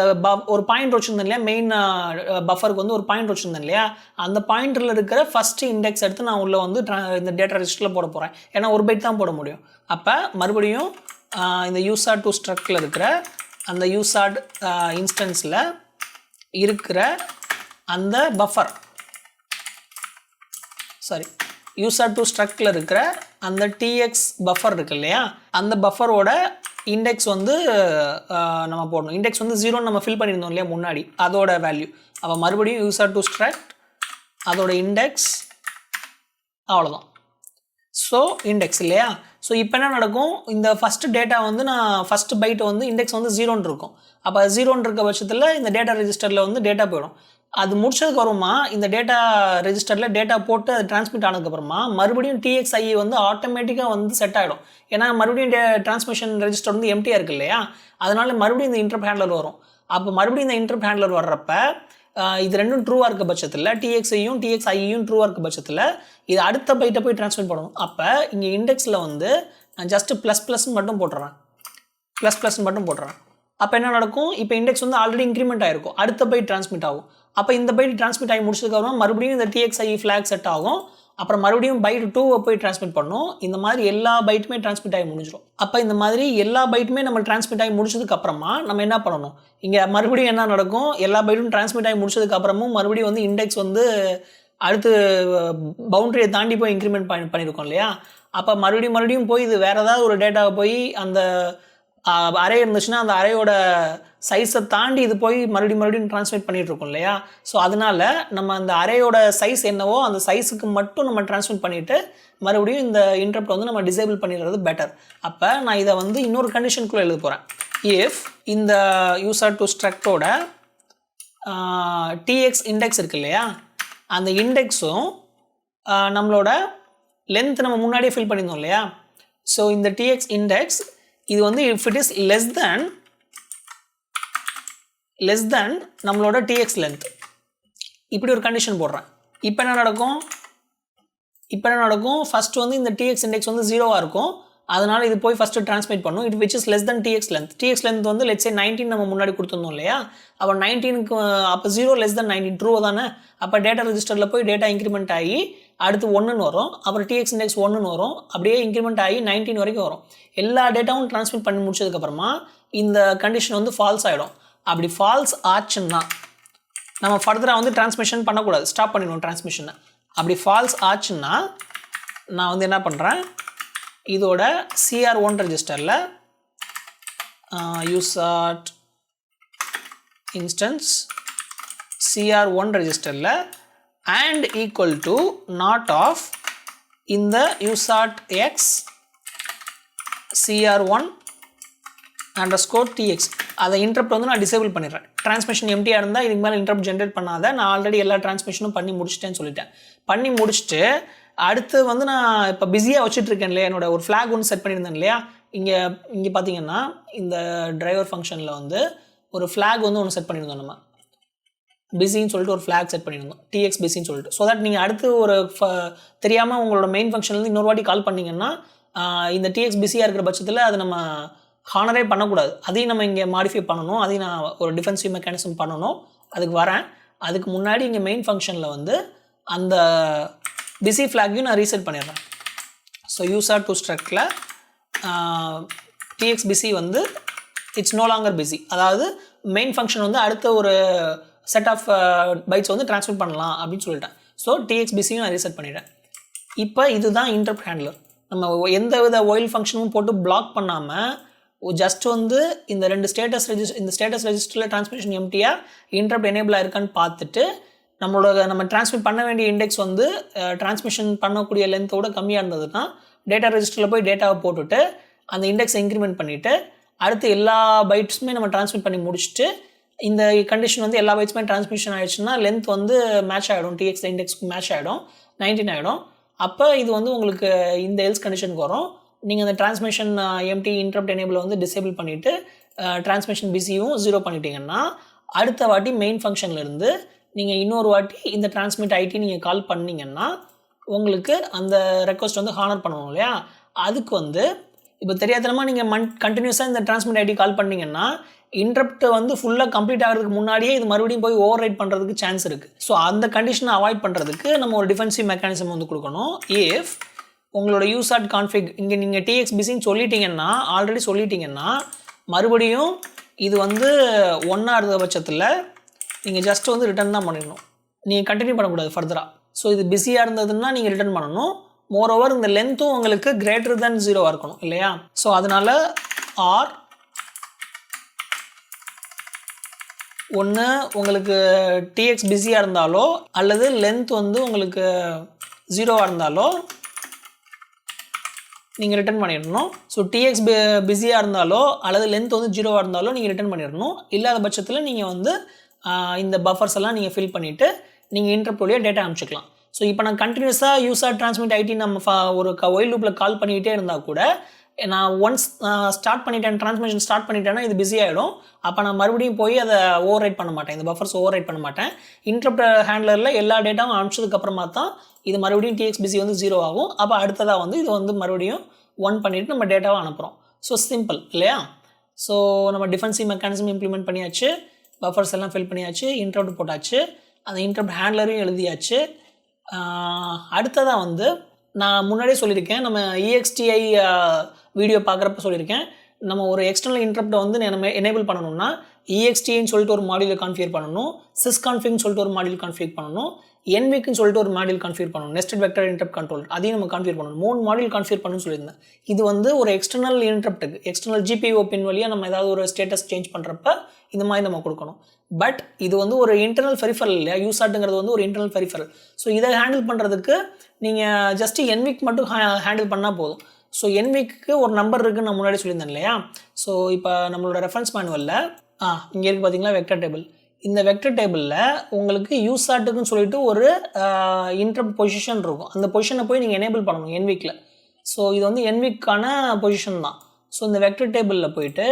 ஒரு பாயிண்ட் வச்சுருந்தேன் இல்லையா, மெயின் பஃபருக்கு வந்து ஒரு பாயிண்ட் வச்சுருந்தேன் இல்லையா, அந்த பாயிண்டரில் இருக்கிற ஃபஸ்ட்டு இண்டெக்ஸ் எடுத்து நான் உள்ளே வந்து இந்த டேட்டா ரெஜிஸ்டரில் போட போகிறேன். ஏன்னா ஒரு பைட் தான் போட முடியும். அப்போ மறுபடியும் இந்த யூசாட் 2 ஸ்ட்ரக்டில் இருக்கிற அந்த யூசாட் இன்ஸ்டன்ஸில் இருக்கிற அந்த பஃபர், யூசாட் 2 ஸ்ட்ரக்டில் இருக்கிற அந்த TX பஃபர் இருக்கு இல்லையா, அந்த பஃபரோட இண்டெக்ஸ் வந்து நம்ம போடணும். இண்டெக்ஸ் வந்து 0 நம்ம ஃபில் பண்ணியிருந்தோம் இல்லையா முன்னாடி, அதோட வேல்யூ. அப்போ மறுபடியும் யூசர் டு ஸ்ட்ரக்ட் அதோட இண்டெக்ஸ், அவ்வளோதான். ஸோ இண்டெக்ஸ் இல்லையா. ஸோ இப்போ என்ன நடக்கும், இந்த ஃபஸ்ட்டு டேட்டா வந்து நான் ஃபஸ்ட்டு பைட் வந்து இண்டெக்ஸ் வந்து 0 இருக்கும். அப்போ 0 இருக்க பட்சத்தில் இந்த டேட்டா ரெஜிஸ்டரில் வந்து டேட்டா போயிடும். அது முடிச்சதுக்கு அப்புறமா இந்த டேட்டா ரெஜிஸ்டரில் டேட்டா போட்டு அது டிரான்ஸ்மிட் ஆனதுக்கப்புறமா மறுபடியும் TXI வந்து ஆட்டோமேட்டிக்காக வந்து செட் ஆகிடும். ஏன்னா மறுபடியும் டிரான்ஸ்மிஷன் ரெஜிஸ்டர் வந்து எம்டியாக இருக்குது இல்லையா, அதனால மறுபடியும் இந்த இன்டரப்ட் ஹேண்ட்லர் வரும். அப்போ மறுபடியும் இந்த இன்டரப்ட் ஹேண்ட்லர் வர்றப்ப இது ரெண்டும் ட்ரூவாக இருக்க பட்சத்தில் TXIயும் TXIயும் ட்ரூவாக இருக்க பட்சத்தில் இது அடுத்த பைட்டை போய் டிரான்ஸ்மிட் பண்ணணும். அப்போ இங்கே இண்டெக்ஸில் வந்து நான் ஜஸ்ட்டு ++ன்னு மட்டும் போட்டுறேன், ++ன்னு மட்டும் போட்டுறேன். அப்போ என்ன நடக்கும், இப்போ இண்டெக்ஸ் வந்து ஆல்ரெடி இன்க்ரிமெண்ட் ஆகிருக்கும், அடுத்த பைட் டிரான்ஸ்மிட் ஆகும். அப்போ இந்த பைட் டிரான்ஸ்மிட் ஆகி முடிச்சதுக்கப்புறம் மறுபடியும் இந்த TXI ஃப்ளாக் செட் ஆகும். அப்புறம் மறுபடியும் பைட் 2 போய் டிரான்ஸ்மிட் பண்ணும். இந்த மாதிரி எல்லா பைட்டுமே டிரான்ஸ்மிட் ஆகி முடிஞ்சிடும். அப்போ இந்த மாதிரி எல்லா பைட்டுமே நம்ம டிரான்ஸ்மிட் ஆகி முடிச்சதுக்கப்புறமா நம்ம என்ன பண்ணணும், இங்கே மறுபடியும் என்ன நடக்கும், எல்லா பைட்டும் டிரான்ஸ்மிட் ஆகி முடிச்சதுக்கப்புறமும் மறுபடியும் வந்து இண்டெக்ஸ் வந்து அடுத்து பவுண்டரியை தாண்டி போய் இன்க்ரிமெண்ட் பண்ணியிருக்கோம் இல்லையா. அப்போ மறுபடியும் போய் இது வேறு ஏதாவது ஒரு டேட்டாவை போய் அந்த அரே இருந்துச்சுன்னா அந்த அரையோட சைஸை தாண்டி இது போய் மறுபடியும் டிரான்ஸ்மிட் பண்ணிகிட்ருக்கோம் இல்லையா. ஸோ அதனால் நம்ம அந்த அரேயோட சைஸ் என்னவோ அந்த சைஸுக்கு மட்டும் நம்ம டிரான்ஸ்மிட் பண்ணிவிட்டு மறுபடியும் இந்த இன்டரப்ட் வந்து நம்ம டிசேபிள் பண்ணிடுறது பெட்டர். அப்போ நான் இதை வந்து இன்னொரு கண்டிஷனுக்குள்ளே எழுத போகிறேன். இஃப் இந்த யூசர் டு ஸ்ட்ரக்டோட TX இண்டெக்ஸ் இருக்கு இல்லையா, அந்த இண்டெக்ஸும் நம்மளோட லென்த் நம்ம முன்னாடியே ஃபில் பண்ணியிருந்தோம் இல்லையா. ஸோ இந்த TX இண்டெக்ஸ் இது வந்து if it is less than நம்மளோட TX லென்த், இப்படி ஒரு கண்டிஷன் போடுறேன். இப்போ என்ன நடக்கும், ஃபஸ்ட்டு வந்து இந்த TX இண்டெக்ஸ் வந்து 0வாக இருக்கும், அதனால் இது போய் ஃபஸ்ட்டு டிரான்ஸ்மிட் பண்ணும். It which is less than TX length. TX length வந்து லெட்ஸ் சே 19 நம்ம முன்னாடி கொடுத்துருந்தோம் இல்லையா. அப்போ 19க்கு அப்போ 0 லெஸ் தென் 19 ட்ரூ தானே. அப்போ டேட்டா ரெஜிஸ்டரில் போய் டேட்டா இன்க்ரிமெண்ட் ஆகி அடுத்து 1ன்னு வரும், அப்புறம் TX இண்டெக்ஸ் 1ன்னு வரும், அப்படியே இன்க்ரிமெண்ட் ஆகி 19 வரைக்கும் வரும். எல்லா டேட்டாவும் டிரான்ஸ்மிட் பண்ணி முடிச்சதுக்கப்புறமா இந்த கண்டிஷன் வந்து ஃபால்ஸ் ஆகிடும். அப்படி ஃபால்ஸ் ஆச்சுன்னா நம்ம ஃபர்தராக வந்து டிரான்ஸ்மிஷன் பண்ணக்கூடாது, ஸ்டாப் பண்ணிடணும் டிரான்ஸ்மிஷனை. அப்படி ஃபால்ஸ் ஆச்சுன்னா நான் வந்து என்ன பண்ணுறேன், இதோட CR1 ரெஜிஸ்டரில் யூசார்ட் இன்ஸ்டன்ஸ் CR1 ரெஜிஸ்டரில் and equal to not of இந்த யூசார்ட் எக்ஸ் CR1 underscore TX அதை இன்டரப்ட் வந்து நான் டிசேபிள் பண்ணிடுறேன். டிரான்ஸ்மிஷன் எம்டியாக இருந்தால் இதுக்கு மேலே இன்டரப்ட் ஜென்ரேட் பண்ணாத, நான் ஆல்ரெடி எல்லா டிரான்ஸ்மிஷனும் பண்ணி முடிச்சிட்டேன்னு சொல்லிட்டேன். பண்ணி முடிச்சுட்டு அடுத்து வந்து நான் இப்போ பிஸியாக வச்சுட்ருக்கேன் இல்லையா, என்னோட ஒரு ஃப்ளாக் ஒன்று செட் பண்ணியிருந்தேன் இல்லையா. இங்கே பார்த்தீங்கன்னா இந்த டிரைவர் ஃபங்க்ஷனில் வந்து ஒரு ஃப்ளாக் வந்து ஒன்று செட் பண்ணியிருந்தோம், நம்ம பிஸின்னு சொல்லிட்டு ஒரு ஃப்ளாக் செட் பண்ணியிருந்தோம், TX பிஸின்னு சொல்லிட்டு. ஸோ தட் நீங்கள் அடுத்து ஒரு தெரியாமல் உங்களோட மெயின் ஃபங்க்ஷன்லேருந்து இன்னொரு வாட்டி கால் பண்ணிங்கன்னா இந்த TX பிஸியாக இருக்கிற பட்சத்தில் அதை நம்ம ஹானரே பண்ணக்கூடாது, அதையும் நம்ம இங்கே மாடிஃபை பண்ணணும், அதையும் நான் ஒரு டிஃபென்சிவ் மெக்கானிசம் பண்ணணும். அதுக்கு வரேன். அதுக்கு முன்னாடி இங்கே மெயின் ஃபங்க்ஷனில் வந்து அந்த பிஸி ஃப்ளாக்கையும் நான் ரீசெட் பண்ணிடுறேன். ஸோ யூசர் டு ஸ்ட்ரக்டில் TX பிஸி வந்து இட்ஸ் நோ லாங்கர் பிஸி, அதாவது மெயின் ஃபங்க்ஷன் வந்து அடுத்த ஒரு செட் ஆஃப் பைட்ஸ் வந்து ட்ரான்ஸ்மிட் பண்ணலாம் அப்படின்னு சொல்லிட்டேன். ஸோ TX பிஸியும் நான் ரீசெட் பண்ணிட்டேன். இப்போ இதுதான் இன்டரப்ட் ஹேண்ட்லர். நம்ம எந்த வித ஒயில் ஃபங்க்ஷனும் போட்டு பிளாக் பண்ணாமல் ஜஸ்ட் வந்து இந்த ரெண்டு ஸ்டேட்டஸ் ரெஜிஸ்டரில் டிரான்ஸ்மிஷன் எம்டியாக இன்டரப்ட் எனேபிளாக இருக்கான்னு பார்த்துட்டு நம்ம டிரான்ஸ்மிட் பண்ண வேண்டிய இண்டெக்ஸ் வந்து டிரான்ஸ்மிஷன் பண்ணக்கூடிய லென்த்தோட கம்மியாக இருந்ததுன்னா டேட்டா ரெஜிஸ்டரில் போய் டேட்டாவை போட்டுட்டு அந்த இண்டெக்ஸை இன்க்ரிமெண்ட் பண்ணிவிட்டு அடுத்து எல்லா பைட்ஸுமே நம்ம டிரான்ஸ்மிட் பண்ணி முடிச்சுட்டு இந்த கண்டிஷன் வந்து எல்லா பைட்ஸுமே டிரான்ஸ்மிஷன் ஆகிடுச்சுன்னா லென்த் வந்து மேட்ச் ஆகிடும், TX இண்டெக்ஸ்க்கு மேட்ச் ஆகிடும், 19 ஆகிடும். அப்போ இது வந்து உங்களுக்கு இந்த எல்ஸ் கண்டிஷனுக்கு வரும். நீங்கள் அந்த டிரான்ஸ்மிஷன் எம்டி இன்டரப்ட் எனேபிளை வந்து டிசேபிள் பண்ணிவிட்டு டிரான்ஸ்மிஷன் பிஸியும் 0 பண்ணிட்டீங்கன்னா அடுத்த வாட்டி மெயின் ஃபங்க்ஷன்லேருந்து நீங்கள் இன்னொரு வாட்டி இந்த டிரான்ஸ்மிட் ஐடி நீங்கள் கால் பண்ணிங்கன்னா உங்களுக்கு அந்த ரெக்வஸ்ட் வந்து ஹானர் பண்ணணும் இல்லையா. அதுக்கு வந்து இப்போ தெரியாதனமாக நீங்கள் கண்டினியூஸாக இந்த டிரான்ஸ்மிட் ஐடி கால் பண்ணிங்கன்னா இன்டரப்ட் வந்து ஃபுல்லாக கம்ப்ளீட் ஆகிறதுக்கு முன்னாடியே இது மறுபடியும் போய் ஓவர் ரைட் பண்ணுறதுக்கு சான்ஸ் இருக்குது. ஸோ அந்த கண்டிஷனை அவாய்ட் பண்ணுறதுக்கு நம்ம ஒரு டிஃபென்சிவ் மெக்கானிசம் வந்து கொடுக்கணும். இஃப் உங்களோட யூசார்ட் கான்ஃபிக் இங்கே நீங்கள் TX பிஸின்னு ஆல்ரெடி சொல்லிட்டீங்கன்னா மறுபடியும் இது வந்து 1 இருந்த பட்சத்தில் நீங்கள் ஜஸ்ட் வந்து ரிட்டர்ன் தான் பண்ணிடணும், நீங்கள் கண்டினியூ பண்ணக்கூடாது ஃபர்தராக. ஸோ இது பிஸியாக இருந்ததுன்னா நீங்கள் ரிட்டர்ன் பண்ணணும். மோரோவர் இந்த லென்த்தும் உங்களுக்கு கிரேட்டர் தென் 0 இருக்கணும் இல்லையா. ஸோ அதனால் ஆர் ஒன்று உங்களுக்கு TX பிஸியாக இருந்தாலோ அல்லது லென்த் வந்து உங்களுக்கு 0 இருந்தாலோ நீங்கள் ரிட்டர்ன் பண்ணிடணும். ஸோ TX பிஸியாக இருந்தாலோ அல்லது லென்த் வந்து 0 இருந்தாலோ நீங்கள் ரிட்டர்ன் பண்ணிடணும். இல்லாத பட்சத்தில் நீங்கள் வந்து இந்த பஃபர்ஸ் எல்லாம் நீங்கள் ஃபில் பண்ணிவிட்டு நீங்கள் இன்டரப்ட் வழியாக டேட்டா அனுப்பிச்சிக்கலாம். ஸோ இப்போ நான் கண்டினியூஸாக யூசர் டிரான்ஸ்மிட் ஐடி நம்ம ஒரு ஒயில் லூப்பில் கால் பண்ணிக்கிட்டே இருந்தால் கூட நான் ஒன்ஸ் ஸ்டார்ட் பண்ணிட்டேன், டிரான்ஸ்மிஷன் ஸ்டார்ட் பண்ணிட்டேன்னா இது பிஸி ஆகிடும். அப்போ நான் மறுபடியும் போய் அதை ஓவர் ரைட் பண்ண மாட்டேன், இந்த பஃபர்ஸ் ஓவர் ரைட் பண்ண மாட்டேன். இன்டரப்ட் ஹேண்ட்லரில் எல்லா டேட்டாவும் அனுப்பிச்சதுக்கப்புறமா தான் இது மறுபடியும் TX பிஸி வந்து 0 ஆகும். அப்போ அடுத்ததாக வந்து இது வந்து மறுபடியும் 1 பண்ணிவிட்டு நம்ம டேட்டாவை அனுப்புகிறோம். ஸோ சிம்பிள் இல்லையா? ஸோ நம்ம டிஃபென்சிவ் மெக்கானிசம் இம்ப்ளிமெண்ட் பண்ணியாச்சு, பஃபர்ஸ் எல்லாம் ஃபில் பண்ணியாச்சு, இன்டரப்ட் போட்டாச்சு, அந்த இன்டரப்ட் ஹேண்ட்லரையும் எழுதியாச்சு. அடுத்ததாக வந்து நான் முன்னாடியே சொல்லியிருக்கேன், நம்ம EXTI வீடியோ பார்க்குறப்ப சொல்லியிருக்கேன், நம்ம ஒரு எக்ஸ்டர்னல் இன்டரப்ட்டை வந்து நம்ம எனேபிள் பண்ணணும்னா EXTIன்னு சொல்லிட்டு ஒரு மாடியூலை கான்ஃபிகர் பண்ணணும், sysconfigன்னு சொல்லிட்டு ஒரு மாடியூல் கான்ஃபிகர் பண்ணணும், NVICன்னு சொல்லிட்டு ஒரு மாடியூல் கான்ஃபிகர் பண்ணணும், நெஸ்டட் வெக்டர் இன்டரப்ட் கண்ட்ரோலர் அதையும் நம்ம கான்ஃபிகர் பண்ணணும். 3 மாடியூல் கான்ஃபிகர் பண்ணணும்னு சொல்லியிருந்தேன். இது வந்து ஒரு எக்ஸ்டர்னல் இன்டரப்ட்டுக்கு எக்ஸ்டர்னல் GPIO பின் வழியாக நம்ம ஏதாவது ஒரு ஸ்டேட்டஸ் சேஞ்ச் பண்ணுறப்ப இந்த மாதிரி நம்ம கொடுக்கணும். பட் இது வந்து ஒரு இன்டர்னல் பெரிஃபரல் இல்லையா? யூசாட்டுங்கிறது வந்து ஒரு இன்டர்னல் பெரிஃபரல். ஸோ இதை ஹேண்டில் பண்ணுறதுக்கு நீங்கள் ஜஸ்ட் NVIC மட்டும் ஹேண்டில் பண்ணால் போதும். ஸோ NVICக்கு ஒரு நம்பர் இருக்குன்னு நான் முன்னாடி சொல்லியிருந்தேன் இல்லையா? ஸோ இப்போ நம்மளோட ரெஃபரன்ஸ் மேனுவலில் இங்கே இருக்குது பார்த்தீங்களா, வெக்டர் டேபிள். இந்த வெக்டர் டேபிளில் உங்களுக்கு யூசாட்டுக்குன்னு சொல்லிட்டு ஒரு இன்டரப்ட் பொசிஷன் இருக்கும். அந்த பொசிஷனை போய் நீங்கள் எனேபிள் பண்ணணும் NVICல. ஸோ இது வந்து NVICக்கான பொசிஷன் தான். ஸோ இந்த வெக்டர் டேபிளில் போயிட்டு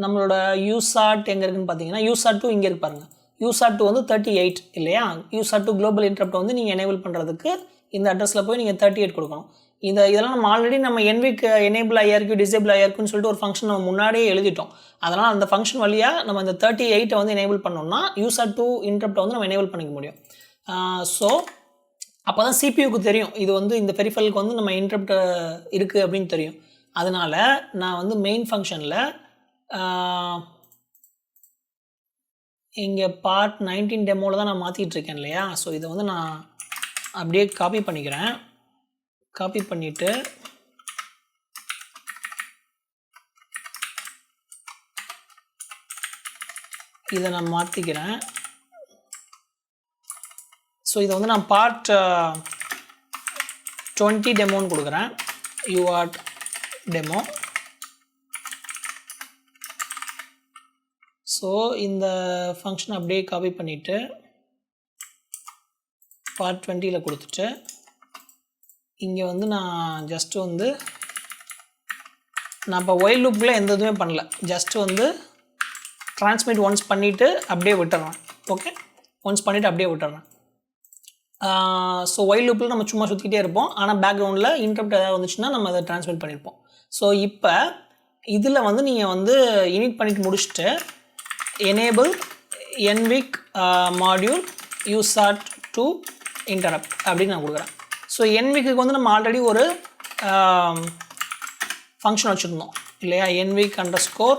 நம்மளோட யூசாட் எங்கே இருக்குன்னு பார்த்தீங்கன்னா, யூசாட்2 இங்கே இருக்கு பாருங்கள். யூசாட்2 வந்து 38 இல்லையா? யூசாட்2 குளோபல் இன்டரப்ட் வந்து நீங்கள் எனேபிள் பண்ணுறதுக்கு இந்த அட்ரஸில் போய் நீங்கள் 38 கொடுக்கணும். இதெல்லாம் நம்ம ஆல்ரெடி நம்ம NVIC எனேபிள் IRQ டிசேபிள் IRQன்னு சொல்லிட்டு ஒரு ஃபங்க்ஷன் நம்ம முன்னாடியே எழுதிட்டோம். அதனால் அந்த ஃபங்க்ஷன் வழியாக நம்ம இந்த 38 வந்து எனேபிள் பண்ணோம்னா யூசாட்2 இன்டரப்ட்டை வந்து நம்ம எனேபிள் பண்ணிக்க முடியும். ஸோ அப்போ தான் CPUக்கு தெரியும் இது வந்து இந்த பெரிஃபரலுக்கு வந்து நம்ம இன்டரப்ட் இருக்குது அப்படின்னு தெரியும். அதனால் நான் வந்து மெயின் ஃபங்க்ஷனில் இங்கே பார்ட் 19 டெமோவில் தான் நான் மாற்றிட்டு இருக்கேன் இல்லையா? ஸோ இதை வந்து நான் அப்படியே காப்பி பண்ணிக்கிறேன். காப்பி பண்ணிவிட்டு இதை நான் மாற்றிக்கிறேன். ஸோ இதை வந்து நான் பார்ட் 20 டெமோன்னு கொடுக்குறேன். UART demo. ஸோ இந்த ஃபங்க்ஷன் அப்படியே காப்பி பண்ணிவிட்டு பார்ட் 20ல் கொடுத்துட்டு இங்கே வந்து நான் ஜஸ்ட்டு வந்து நான் இப்போ ஒயில் லூப்பில் எந்த இதுவுமே பண்ணல, ஜஸ்ட்டு வந்து ட்ரான்ஸ்மிட் ஒன்ஸ் பண்ணிவிட்டு அப்படியே விட்டுறேன். ஓகே, ஒன்ஸ் பண்ணிவிட்டு அப்படியே விட்டுறேன். ஸோ ஒயில் லூப்பில் நம்ம சும்மா சுற்றிக்கிட்டே இருப்போம், ஆனால் பேக்ரவுண்டில் இன்டரப்ட் ஏதாவது வந்துச்சுன்னா நம்ம அதை ட்ரான்ஸ்மிட் பண்ணியிருப்போம். ஸோ இப்போ இதில் வந்து நீங்கள் வந்து இனிட் பண்ணிட்டு முடிச்சுட்டு enable NVIC module USART2 interrupt அப்படின்னு நான் கொடுக்குறேன். ஸோ NVICக்கு வந்து நம்ம ஆல்ரெடி ஒரு ஃபங்க்ஷன் வச்சுருந்தோம் இல்லையா? NVIC _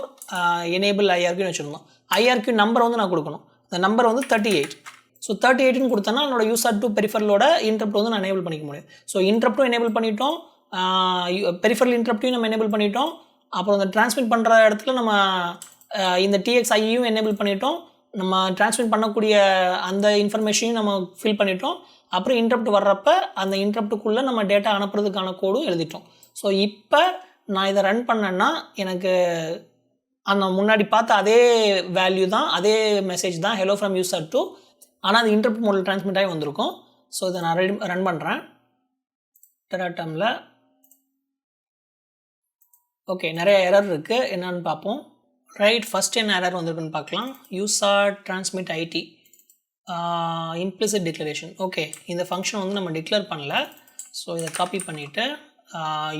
எனேபிள் IRQன்னு வச்சுருந்தோம். IRQ நம்பர் வந்து நான் கொடுக்கணும். இந்த நம்பர் வந்து 38. ஸோ 38ன்னு கொடுத்தேன்னா என்னோட USART2 பெரிஃபரலோட இன்டரப்ட் வந்து நான் எனேபிள் பண்ணிக்க முடியும். ஸோ இன்டரப்ட்டும் எனேபிள் பண்ணிட்டோம், பெரிஃபரல் இன்டரப்ட்டையும் நம்ம எனேபிள் பண்ணிட்டோம். அப்புறம் இந்த டிரான்ஸ்மிட் பண்ணுற இடத்துல நம்ம இந்த TXIயும் எனேபிள் பண்ணிட்டோம். நம்ம டிரான்ஸ்மிட் பண்ணக்கூடிய அந்த இன்ஃபர்மேஷனையும் நம்ம ஃபில் பண்ணிட்டோம். அப்புறம் இன்டரப்ட் வர்றப்ப அந்த இன்டரப்ட்டுக்குள்ளே நம்ம டேட்டா அனுப்புறதுக்கான கோடும் எழுதிட்டோம். ஸோ இப்போ நான் இதை ரன் பண்ணேன்னா எனக்கு அந்த முன்னாடி பார்த்த அதே வேல்யூ தான், அதே மெசேஜ் தான், ஹெலோ ஃப்ரம் USART2. ஆனால் அது இன்டரப்ட் மோடில் ட்ரான்ஸ்மிட் ஆகி வந்திருக்கும். ஸோ இதை நான் ரன் பண்ணுறேன் டெராட்டமில். ஓகே, நிறைய எரர் இருக்குது, என்னன்னு பார்ப்போம். ரைட், ஃபஸ்ட் என்ன எரர் வந்திருக்குன்னு பார்க்கலாம். USART transmit IT implicit declaration. Okay, இந்த ஃபங்க்ஷன் வந்து நம்ம டிக்ளேர் பண்ணல. ஸோ இதை காப்பி பண்ணிவிட்டு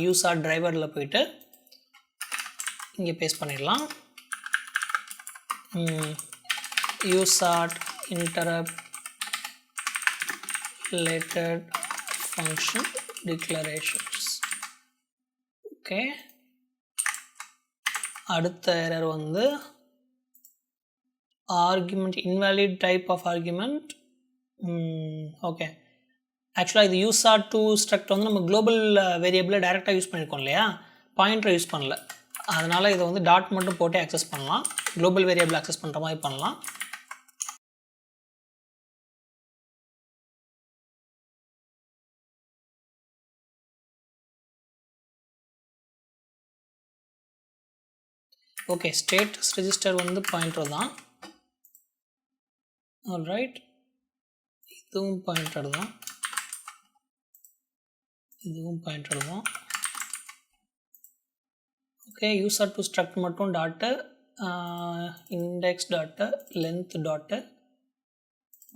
USART டிரைவரில் போயிட்டு இங்கே பேஸ்ட் பண்ணிடலாம். USART interrupt related function declarations. Okay, அடுத்த எரர் வந்து argument invalid type of argument. Okay, ஆக்சுவலாக இது USART2 ஸ்ட்ரக்ட் வந்து நம்ம குளோபல் வேரியபிளை டைரெக்டாக யூஸ் பண்ணியிருக்கோம் இல்லையா? பாயிண்டரை யூஸ் பண்ணல. அதனால் இதை வந்து டாட் மட்டும் போட்டு ஆக்சஸ் பண்ணலாம், குளோபல் வேரியபிள் ஆக்சஸ் பண்ணுற மாதிரி பண்ணலாம். ஓகே, ஸ்டேட்டஸ் ரெஜிஸ்டர் வந்து பாயிண்டர் தான். ஆல்ரைட், இதுவும் பாயிண்டர் தான், இதுவும் பாயிண்டர் தான். ஓகே, யூசர் டு ஸ்ட்ரக்ட் மட்டும் dot, index dot, length dot,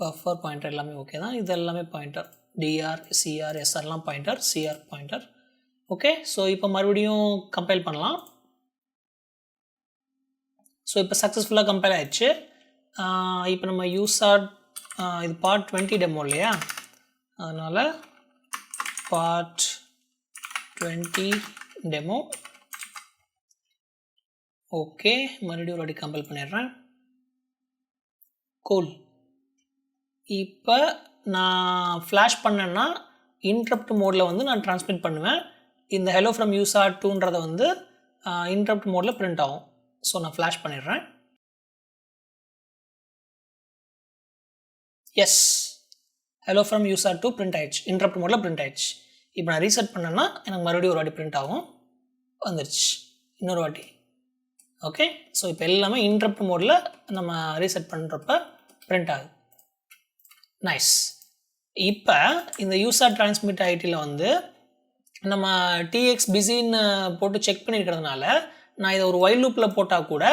buffer pointer எல்லாமே ஓகே தான். இது எல்லாமே பாயிண்டர், டிஆர், சிஆர், எஸ்ஆர்லாம் pointer, CR pointer. Okay, so இப்போ மறுபடியும் கம்பைல் பண்ணலாம். ஸோ இப்போ சக்ஸஸ்ஃபுல்லாக கம்பைல் ஆயிடுச்சு. இப்போ நம்ம யூசார்ட், இது பார்ட் 20 டெமோ இல்லையா, அதனால் பார்ட் 20 டெமோ. ஓகே, மறுபடியும் ஒரு வாட்டி கம்பைல் பண்ணிடுறேன். கூல். இப்போ நான் ஃப்ளாஷ் பண்ணேன்னா இன்டரப்ட் மோடில் வந்து நான் ட்ரான்ஸ்மிட் பண்ணுவேன். இந்த ஹெலோ ஃப்ரம் யூசார்ட் 2ன்றதை வந்து இன்டரப்ட் மோடில் பிரிண்ட் ஆகும். ஸோ நான் ஃப்ளாஷ் பண்ணிடுறேன். எஸ், ஹெலோ ஃப்ரம் யூசார்ட் 2 பிரிண்ட் ஆயிடுச்சு, இன்டரப்ட் மோடில் பிரிண்ட் ஆயிடுச்சு. இப்போ நான் ரீசெட் பண்ணேன்னா எனக்கு மறுபடியும் ஒரு வாட்டி பிரிண்ட் ஆகும். வந்துடுச்சு இன்னொரு வாட்டி. ஓகே, ஸோ இப்போ எல்லாமே இன்டரப்ட் மோடில் நம்ம ரீசெட் பண்ணுறப்ப பிரிண்ட் ஆகுது. நைஸ். இப்போ இந்த யூசர் டிரான்ஸ்மிட் ஐடியில் வந்து நம்ம டிஎக்ஸ் பிஸின்னு போட்டு செக் பண்ணியிருக்கிறதுனால நான் இதை ஒரு ஒயில் லூப்பில் போட்டால் கூட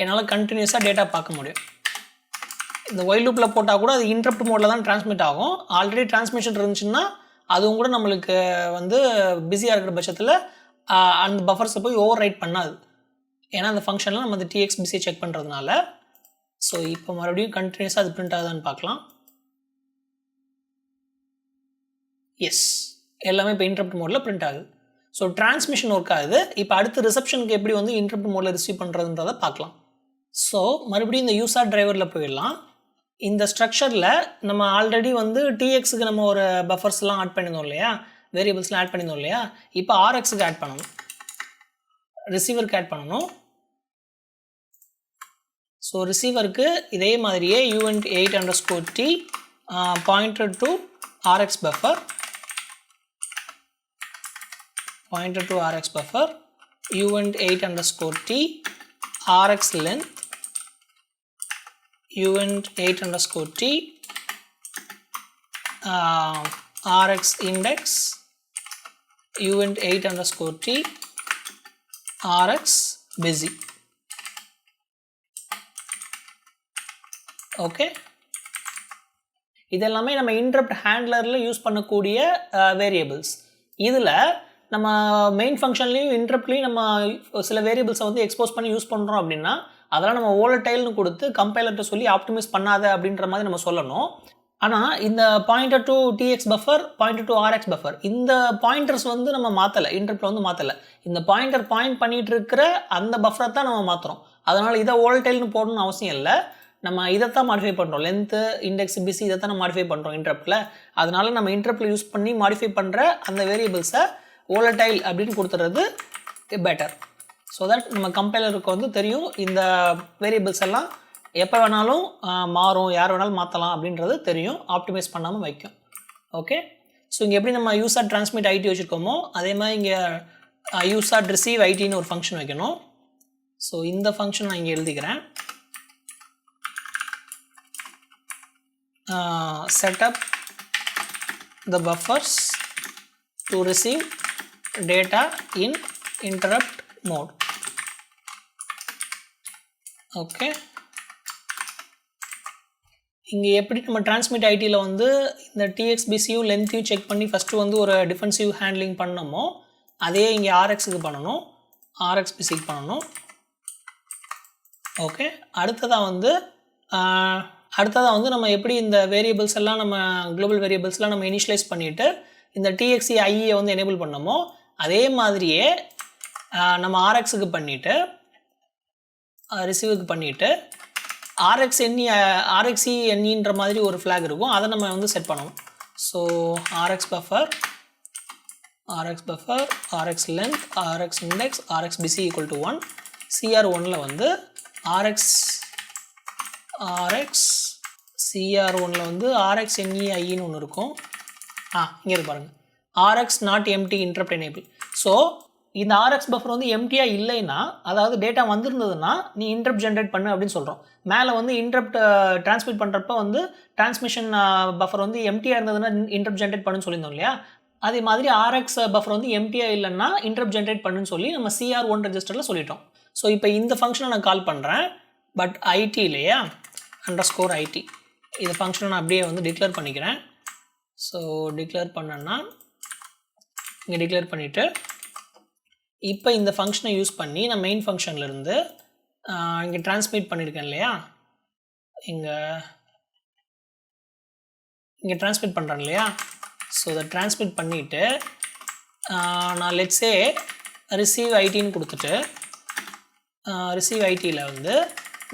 என்னால் கண்டினியூஸாக டேட்டா பார்க்க முடியும். இந்த ஒயில் லூப்பில் போட்டால் கூட அது இன்டரப்ட் மோடில் தான் டிரான்ஸ்மிட் ஆகும். ஆல்ரெடி டிரான்ஸ்மிஷன் இருந்துச்சுன்னா அதுவும் கூட நம்மளுக்கு வந்து பிஸியாக இருக்கிற பட்சத்தில் அந்த பஃபர்ஸை போய் ஓவர் ரைட் பண்ணாது. ஏன்னா அந்த ஃபங்க்ஷனில் நம்ம அந்த டிஎக்ஸ் பிஸியை செக் பண்ணுறதுனால. ஸோ இப்போ மறுபடியும் கண்டினியூஸாக அது பிரிண்ட் ஆகுதான்னு பார்க்கலாம். எஸ், எல்லாமே இப்போ இன்டரப்ட் மோடில் பிரிண்ட் ஆகுது. ஸோ டிரான்ஸ்மிஷன் ஒர்க் ஆகுது. இப்போ அடுத்து ரிசப்ஷனுக்கு எப்படி வந்து இன்டரப்ட் மோடில் ரிசீவ் பண்ணுறதுன்றதை பார்க்கலாம். ஸோ மறுபடியும் இந்த யூசர் டிரைவரில் போயிடலாம். இந்த ஸ்ட்ரக்சரில் நம்ம ஆல்ரெடி வந்து டிஎக்ஸுக்கு நம்ம ஒரு பஃபர்ஸ்லாம் ஆட் பண்ணியிருந்தோம் இல்லையா, வேரியபிள்ஸ்லாம் ஆட் பண்ணியிருந்தோம் இல்லையா, இப்போ ஆர்எக்ஸுக்கு ஆட் பண்ணணும், ரிசீவருக்கு ஆட் பண்ணணும். ஸோ ரிசீவருக்கு இதே மாதிரியே uint8_t pointer to rx buffer, pointer to rx buffer, uint8_t rx length, uint8_t rx index, uint8_t rx busy. Okay, இதெல்லாமே நம்ம இன்டரப்ட் ஹேண்ட்லரில் யூஸ் பண்ணக்கூடிய வேரியபிள்ஸ். இதில் நம்ம மெயின் ஃபங்க்ஷன்லேயும் இன்டரப்ட்லேயும் நம்ம சில வேரியபிள்ஸை வந்து எக்ஸ்போஸ் பண்ணி யூஸ் பண்ணுறோம் அப்படின்னா அதெல்லாம் நம்ம ஓலடைல்னு கொடுத்து கம்பைலர்கிட்ட சொல்லி ஆப்டிமைஸ் பண்ணாத அப்படின்ற மாதிரி நம்ம சொல்லணும். ஆனால் இந்த pointer to TX buffer, pointer to RX buffer, இந்த பாயிண்டர்ஸ் வந்து நம்ம மாற்றலை, இன்டரப்டில் வந்து மாற்றலை. இந்த பாயிண்டர் பாயிண்ட் பண்ணிகிட்டு இருக்கிற அந்த பஃபரை தான் நம்ம மாற்றுறோம். அதனால் இதை ஓலடைல்னு போடணும்னு அவசியம் இல்லை. நம்ம இதைத்தான் மாடிஃபை பண்ணுறோம், லென்த்து, இண்டெக்ஸ், பிசி இதைத்தான் நம்ம மாடிஃபை பண்ணுறோம் இன்டரப்டில். அதனால நம்ம இன்டரப்டில் யூஸ் பண்ணி மாடிஃபை பண்ணுற அந்த வேரியபிள்ஸை ஓலடைல் அப்படின்னு கொடுத்துறது பெட்டர். ஸோ தட் நம்ம கம்பைலருக்கு வந்து தெரியும் இந்த வேரியபிள்ஸ் எல்லாம் எப்போ வேணாலும் மாறும், யார் வேணாலும் மாற்றலாம் அப்படின்றது தெரியும், ஆப்டிமைஸ் பண்ணாமல் வைக்கும். ஓகே, ஸோ இங்கே எப்படி நம்ம யூசர் டிரான்ஸ்மிட் ஐடி வச்சுருக்கோமோ அதே மாதிரி இங்கே யூசர் ரிசீவ் ஐடின்னு ஒரு ஃபங்க்ஷன் வைக்கணும். ஸோ இந்த ஃபங்க்ஷன் நான் இங்கே எழுதிக்கிறேன். Set up the buffers to receive data in interrupt mode. Okay, இங்கே எப்படி நம்ம டிரான்ஸ்மிட் ஐடியில் வந்து இந்த டிஎக்ஸ்பிசியும் லென்த்தையும் செக் பண்ணி ஃபஸ்ட்டு வந்து ஒரு டிஃபென்சிவ் ஹேண்ட்லிங் பண்ணணுமோ அதே இங்கே ஆர்எக்ஸுக்கு பண்ணணும், ஆர்எக்ஸ்பிசிக்கு பண்ணணும். ஓகே, அடுத்ததாக வந்து நம்ம எப்படி இந்த வேரியபிள்ஸ் எல்லாம் நம்ம குளோபல் வேரியபிள்ஸ்லாம் நம்ம இனிஷியலைஸ் பண்ணிவிட்டு இந்த டிஎக்ஸி ஐயை வந்து எனேபிள் பண்ணோமோ அதே மாதிரியே நம்ம ஆர்எக்ஸுக்கு பண்ணிவிட்டு ரிசீவுக்கு பண்ணிவிட்டு ஆர்எக்ஸி என்இன்ற மாதிரி ஒரு ஃப்ளாக் இருக்கும், அதை நம்ம வந்து செட் பண்ணணும். So RX buffer, RX length, RX index, RX PC equal to 1. CR1ல் வந்து CR1ல் வந்து ஆர்எக்ஸ் என்இஐன்னு ஒன்று இருக்கும். இங்கே இருக்கு பாருங்கள், RX not empty interrupt enable. So இந்த RX பஃபர் வந்து எம்டியாக இல்லைன்னா, அதாவது டேட்டா வந்திருந்ததுன்னா நீ இன்டரப்ட் ஜென்ரேட் பண்ணு அப்படின்னு சொல்கிறோம். மேலே வந்து இன்டரப்ட் டிரான்ஸ்மிட் பண்ணுறப்ப வந்து டிரான்ஸ்மிஷன் பஃபர் வந்து எம்டியாக இருந்ததுன்னா இன்டரப்ட் ஜென்ரேட் பண்ணுன்னு சொல்லியிருந்தோம் இல்லையா? அதே மாதிரி RX பஃபர் வந்து எம்டியாக இல்லைன்னா இன்டரப்ட் ஜென்ரேட் பண்ணுன்னு சொல்லி நம்ம CR1 ரெஜிஸ்டரில் சொல்லிட்டோம். ஸோ இப்போ இந்த ஃபங்க்ஷனை நான் கால் பண்ணுறேன். பட் IT இல்லையா, _IT இந்த ஃபங்க்ஷனை நான் அப்படியே வந்து டிக்ளேர் பண்ணிக்கிறேன். ஸோ டிக்ளேர் பண்ணேன்னா இங்கே டிக்ளேர் பண்ணிவிட்டு இப்போ இந்த ஃபங்க்ஷனை யூஸ் பண்ணி நான் மெயின் ஃபங்க்ஷன்லேருந்து இங்கே ட்ரான்ஸ்மிட் பண்ணியிருக்கேன் இல்லையா, இங்கே ட்ரான்ஸ்மிட் பண்ணுறேன் இல்லையா. ஸோ இதை ட்ரான்ஸ்மிட் பண்ணிவிட்டு நான் லெட்ஸே ரிசீவ் ஐடின்னு கொடுத்துட்டு ரிசீவ் ஐடியில் வந்து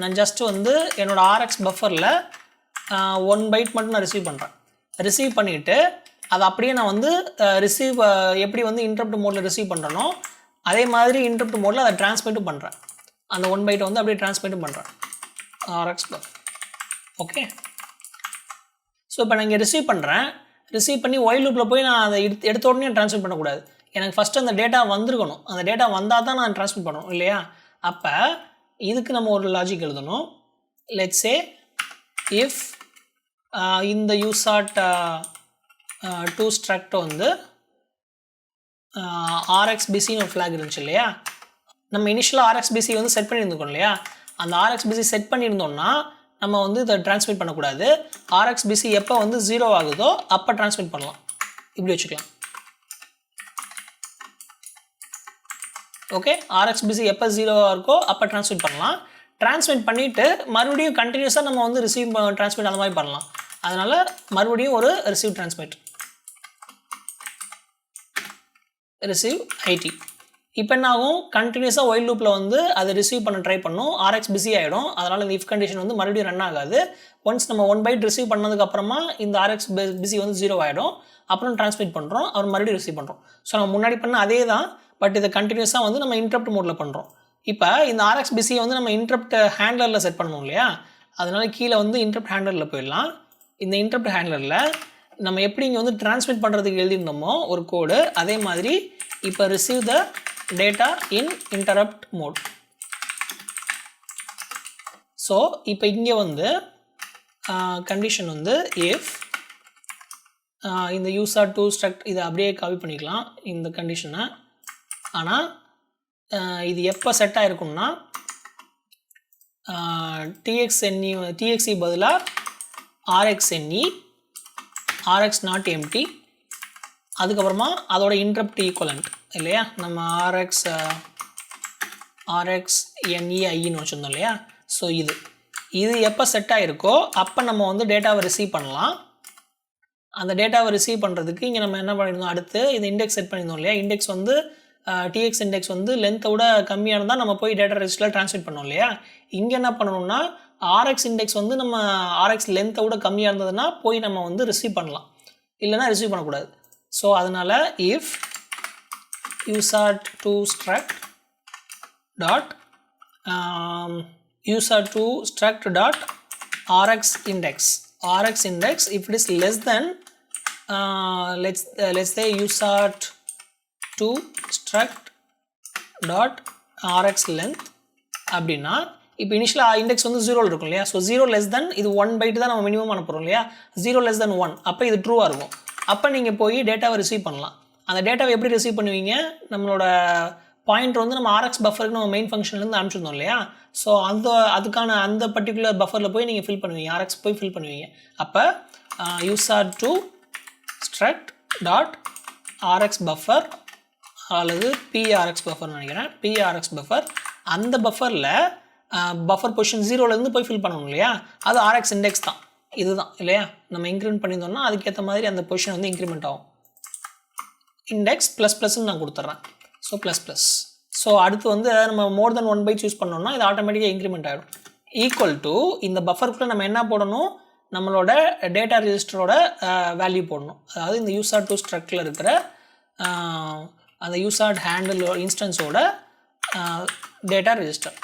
நான் ஜஸ்ட்டு வந்து என்னோடய RX பஃபரில் 1 பைட் மட்டும் நான் ரிசீவ் பண்ணுறேன். ரிசீவ் பண்ணிவிட்டு அதை அப்படியே நான் வந்து ரிசீவ் எப்படி வந்து இன்டரப்ட் மோடில் ரிசீவ் பண்ணுறனோ அதே மாதிரி இன்டரப்ட் மோடில் அதை ட்ரான்ஸ்மிட்டும் பண்ணுறேன். அந்த 1 பைட்டை வந்து அப்படியே ட்ரான்ஸ்மிட்டும் பண்ணுறேன் RX பஃபர். ஓகே, ஸோ இப்போ நான் இங்கே ரிசீவ் பண்ணுறேன். ரிசீவ் பண்ணி ஒயில் லூப்பில் போய் நான் அதை எடுத்த உடனே ட்ரான்ஸ்மிட் பண்ணக்கூடாது. எனக்கு ஃபஸ்ட்டு அந்த டேட்டா வந்திருக்கணும். அந்த டேட்டா வந்தால் தான் நான் ட்ரான்ஸ்மிட் பண்ணணும் இல்லையா. அப்போ இதுக்கு நம்ம ஒரு லாஜிக் எழுதணும். லெட்ஸ் சே இஃப் இந்த USART2 ஸ்ட்ரக்ட் வந்து RXBCன்னு ஒரு ஃப்ளாக் இருந்துச்சு இல்லையா. நம்ம இனிஷியலாக RXBC வந்து செட் பண்ணியிருந்துக்கோம் இல்லையா. அந்த RXBC செட் பண்ணியிருந்தோம்னா நம்ம வந்து இதை ட்ரான்ஸ்மிட் பண்ணக்கூடாது. RXBC எப்போ வந்து 0 ஆகுதோ அப்போ ட்ரான்ஸ்மிட் பண்ணலாம். இப்படி வச்சுக்கலாம். ஓகே, RXBC எப்போ 0 இருக்கோ அப்போ ட்ரான்ஸ்மிட் பண்ணலாம். ட்ரான்ஸ்மிட் பண்ணிவிட்டு மறுபடியும் கண்டினியூஸாக நம்ம வந்து ரிசீவ் ட்ரான்ஸ்மிட் அந்த மாதிரி பண்ணலாம். அதனால் மறுபடியும் ஒரு ரிசீவ் ட்ரான்ஸ்மிட் ரிசீவ் ஐடி. இப்போ என்ன ஆகும், கண்டினியூஸாக ஒயில் லூப்பில் வந்து அதை ரிசீவ் பண்ண ட்ரை பண்ணும். RX பிஸி ஆகிடும். அதனால் இந்த இஃப் கண்டிஷன் வந்து மறுபடியும் ரன் ஆகாது. ஒன்ஸ் நம்ம 1 பைட் ரிசீவ் பண்ணதுக்கப்புறமா இந்த RX பிஸி வந்து 0 ஆகிடும். அப்புறம் ட்ரான்ஸ்மிட் பண்ணுறோம், அப்புறம் மறுபடியும் ரிசீவ் பண்ணுறோம். ஸோ நம்ம முன்னாடி பண்ண அதே தான், பட் இதை கண்டினியூஸாக வந்து நம்ம இன்டரப்ட் மோடில் பண்ணுறோம். இப்போ இந்த RX பிஸியை வந்து நம்ம இன்டரப்ட் ஹேண்ட்லரில் செட் பண்ணணும் இல்லையா. அதனால் கீழே வந்து இன்டரப்ட் ஹேண்ட்லரில் போயிடலாம். இந்த இன்டரப்ட் ஹேண்ட்லரில் நம்ம எப்படி இங்கே வந்து ட்ரான்ஸ்மிட் பண்ணுறதுக்கு எழுதியிருந்தோமோ ஒரு கோடு, அதே மாதிரி இப்போ receive the data in interrupt mode. So இப்போ இங்கே வந்து கண்டிஷன் வந்து இஃப் இந்த USART2 ஸ்ட்ரக்ட் இதை அப்படியே காப்பி பண்ணிக்கலாம் இந்த கண்டிஷனை. ஆனால் இது எப்போ செட் ஆகிருக்கும்னா TXE பதிலாக RXNE RX not empty, அதுக்கப்புறமா அதோட இன்டரப்ட் ஈக்குவலண்ட் இல்லையா. நம்ம RXNEIன்னு வச்சுருந்தோம் இல்லையா. ஸோ இது எப்போ செட் ஆகிருக்கோ அப்போ நம்ம வந்து டேட்டாவை ரிசீவ் பண்ணலாம். அந்த டேட்டாவை ரிசீவ் பண்ணுறதுக்கு இங்கே நம்ம என்ன பண்ணியிருந்தோம், அடுத்து இந்த இண்டெக்ஸ் செட் பண்ணியிருந்தோம் இல்லையா. இண்டெக்ஸ் வந்து TX இண்டெக்ஸ் வந்து லென்த்தை விட கம்மியாக இருந்தால் நம்ம போய் டேட்டா ரெஜிஸ்டரில் ட்ரான்ஸ்மிட் பண்ணோம் இல்லையா. இங்கே என்ன பண்ணணும்னா RX இண்டெக்ஸ் வந்து நம்ம RX லென்த்தை விட கம்மியாக இருந்ததுன்னா போய் நம்ம வந்து ரிசீவ் பண்ணலாம், இல்லைனா ரிசீவ் பண்ணக்கூடாது. ஸோ அதனால் if USART2 struct dot USART2 struct dot RX index if it is less than let's say USART2 struct dot RX length அப்படின்னா இப்போ இனிஷியலாக இண்டெக்ஸ் வந்து 0 இருக்கும் இல்லையா. ஸோ 0 லெஸ் தென் இது 1 பைட்டு தான் நம்ம மினிமம் அனுப்புகிறோம் இல்லையா. 0 லெஸ் தென் 1 அப்போ இது ட்ரூவாக இருக்கும். அப்போ நீங்கள் போய் டேட்டாவை ரிசீவ் பண்ணலாம். அந்த டேட்டாவை எப்படி ரிசீவ் பண்ணுவீங்க, நம்மளோட பாயிண்ட் வந்து நம்ம RX பஃபருக்கு நம்ம மெயின் ஃபங்க்ஷன்லேருந்து அனுப்பிச்சிருந்தோம் இல்லையா. ஸோ அதுக்கான அந்த பர்டிகுலர் பஃபரில் போய் நீங்கள் ஃபில் பண்ணுவீங்க, RX போய் ஃபில் பண்ணுவீங்க. அப்போ USART2 struct dot RX buffer அல்லது PRX பஃபர்னு நினைக்கிறேன், PRX பஃபர். அந்த பஃபரில் பஃபர் பொசிஷன் 0லேருந்து போய் ஃபில் பண்ணணும் இல்லையா. அது RX இண்டெக்ஸ் தான், இதுதான் இல்லையா. நம்ம இன்க்ரிமெண்ட் பண்ணியிருந்தோம்னா அதுக்கேற்ற மாதிரி அந்த பொசிஷன் வந்து இன்க்ரிமெண்ட் ஆகும். இண்டெக்ஸ் ++ன்னு நான் கொடுத்துட்றேன். ஸோ ++. ஸோ அடுத்து வந்து நம்ம மோர் தென் 1 பைட் யூஸ் பண்ணோம்னா இது ஆட்டோமேட்டிக்காக இன்க்ரிமெண்ட் ஆகிடும். ஈக்குவல் டு இந்த பஃபருக்குள்ளே நம்ம என்ன போடணும், நம்மளோட டேட்டா ரெஜிஸ்டரோட வேல்யூ போடணும். அதாவது இந்த USART2 ஸ்ட்ரக்டில் இருக்கிற அந்த USART ஹேண்டில் இன்ஸ்டன்ஸோட data register.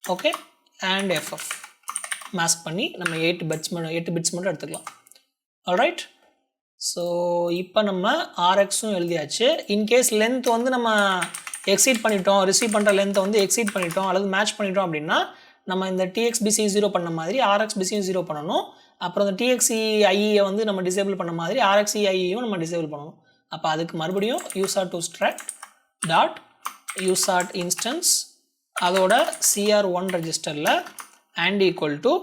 Okay, and FF mask பண்ணி நம்ம 8 பிட்ஸ் மட்டும் எடுத்துக்கலாம். ஆல்ரைட். ஸோ இப்போ நம்ம ஆர்எக்ஸும் எழுதியாச்சு. இன்கேஸ் லென்த் வந்து நம்ம எக்ஸீட் பண்ணிட்டோம், ரிசீவ் பண்ணுற லென்த்தை வந்து எக்ஸீட் பண்ணிட்டோம் அல்லது மேட்ச் பண்ணிட்டோம் அப்படின்னா நம்ம இந்த டிஎக்ஸ்பிசி 0 பண்ண மாதிரி ஆர்எக்ஸ்பிசியும் 0 பண்ணணும். அப்புறம் இந்த டிஎக்ஸ்இஐயை வந்து நம்ம டிசேபிள் பண்ண மாதிரி ஆர்எக்ஸ்இஐயும் நம்ம டிசேபிள் பண்ணணும். அப்போ அதுக்கு மறுபடியும் USART to struct dot USART instance அதோட CR1 ரெஜிஸ்டரில் and equal to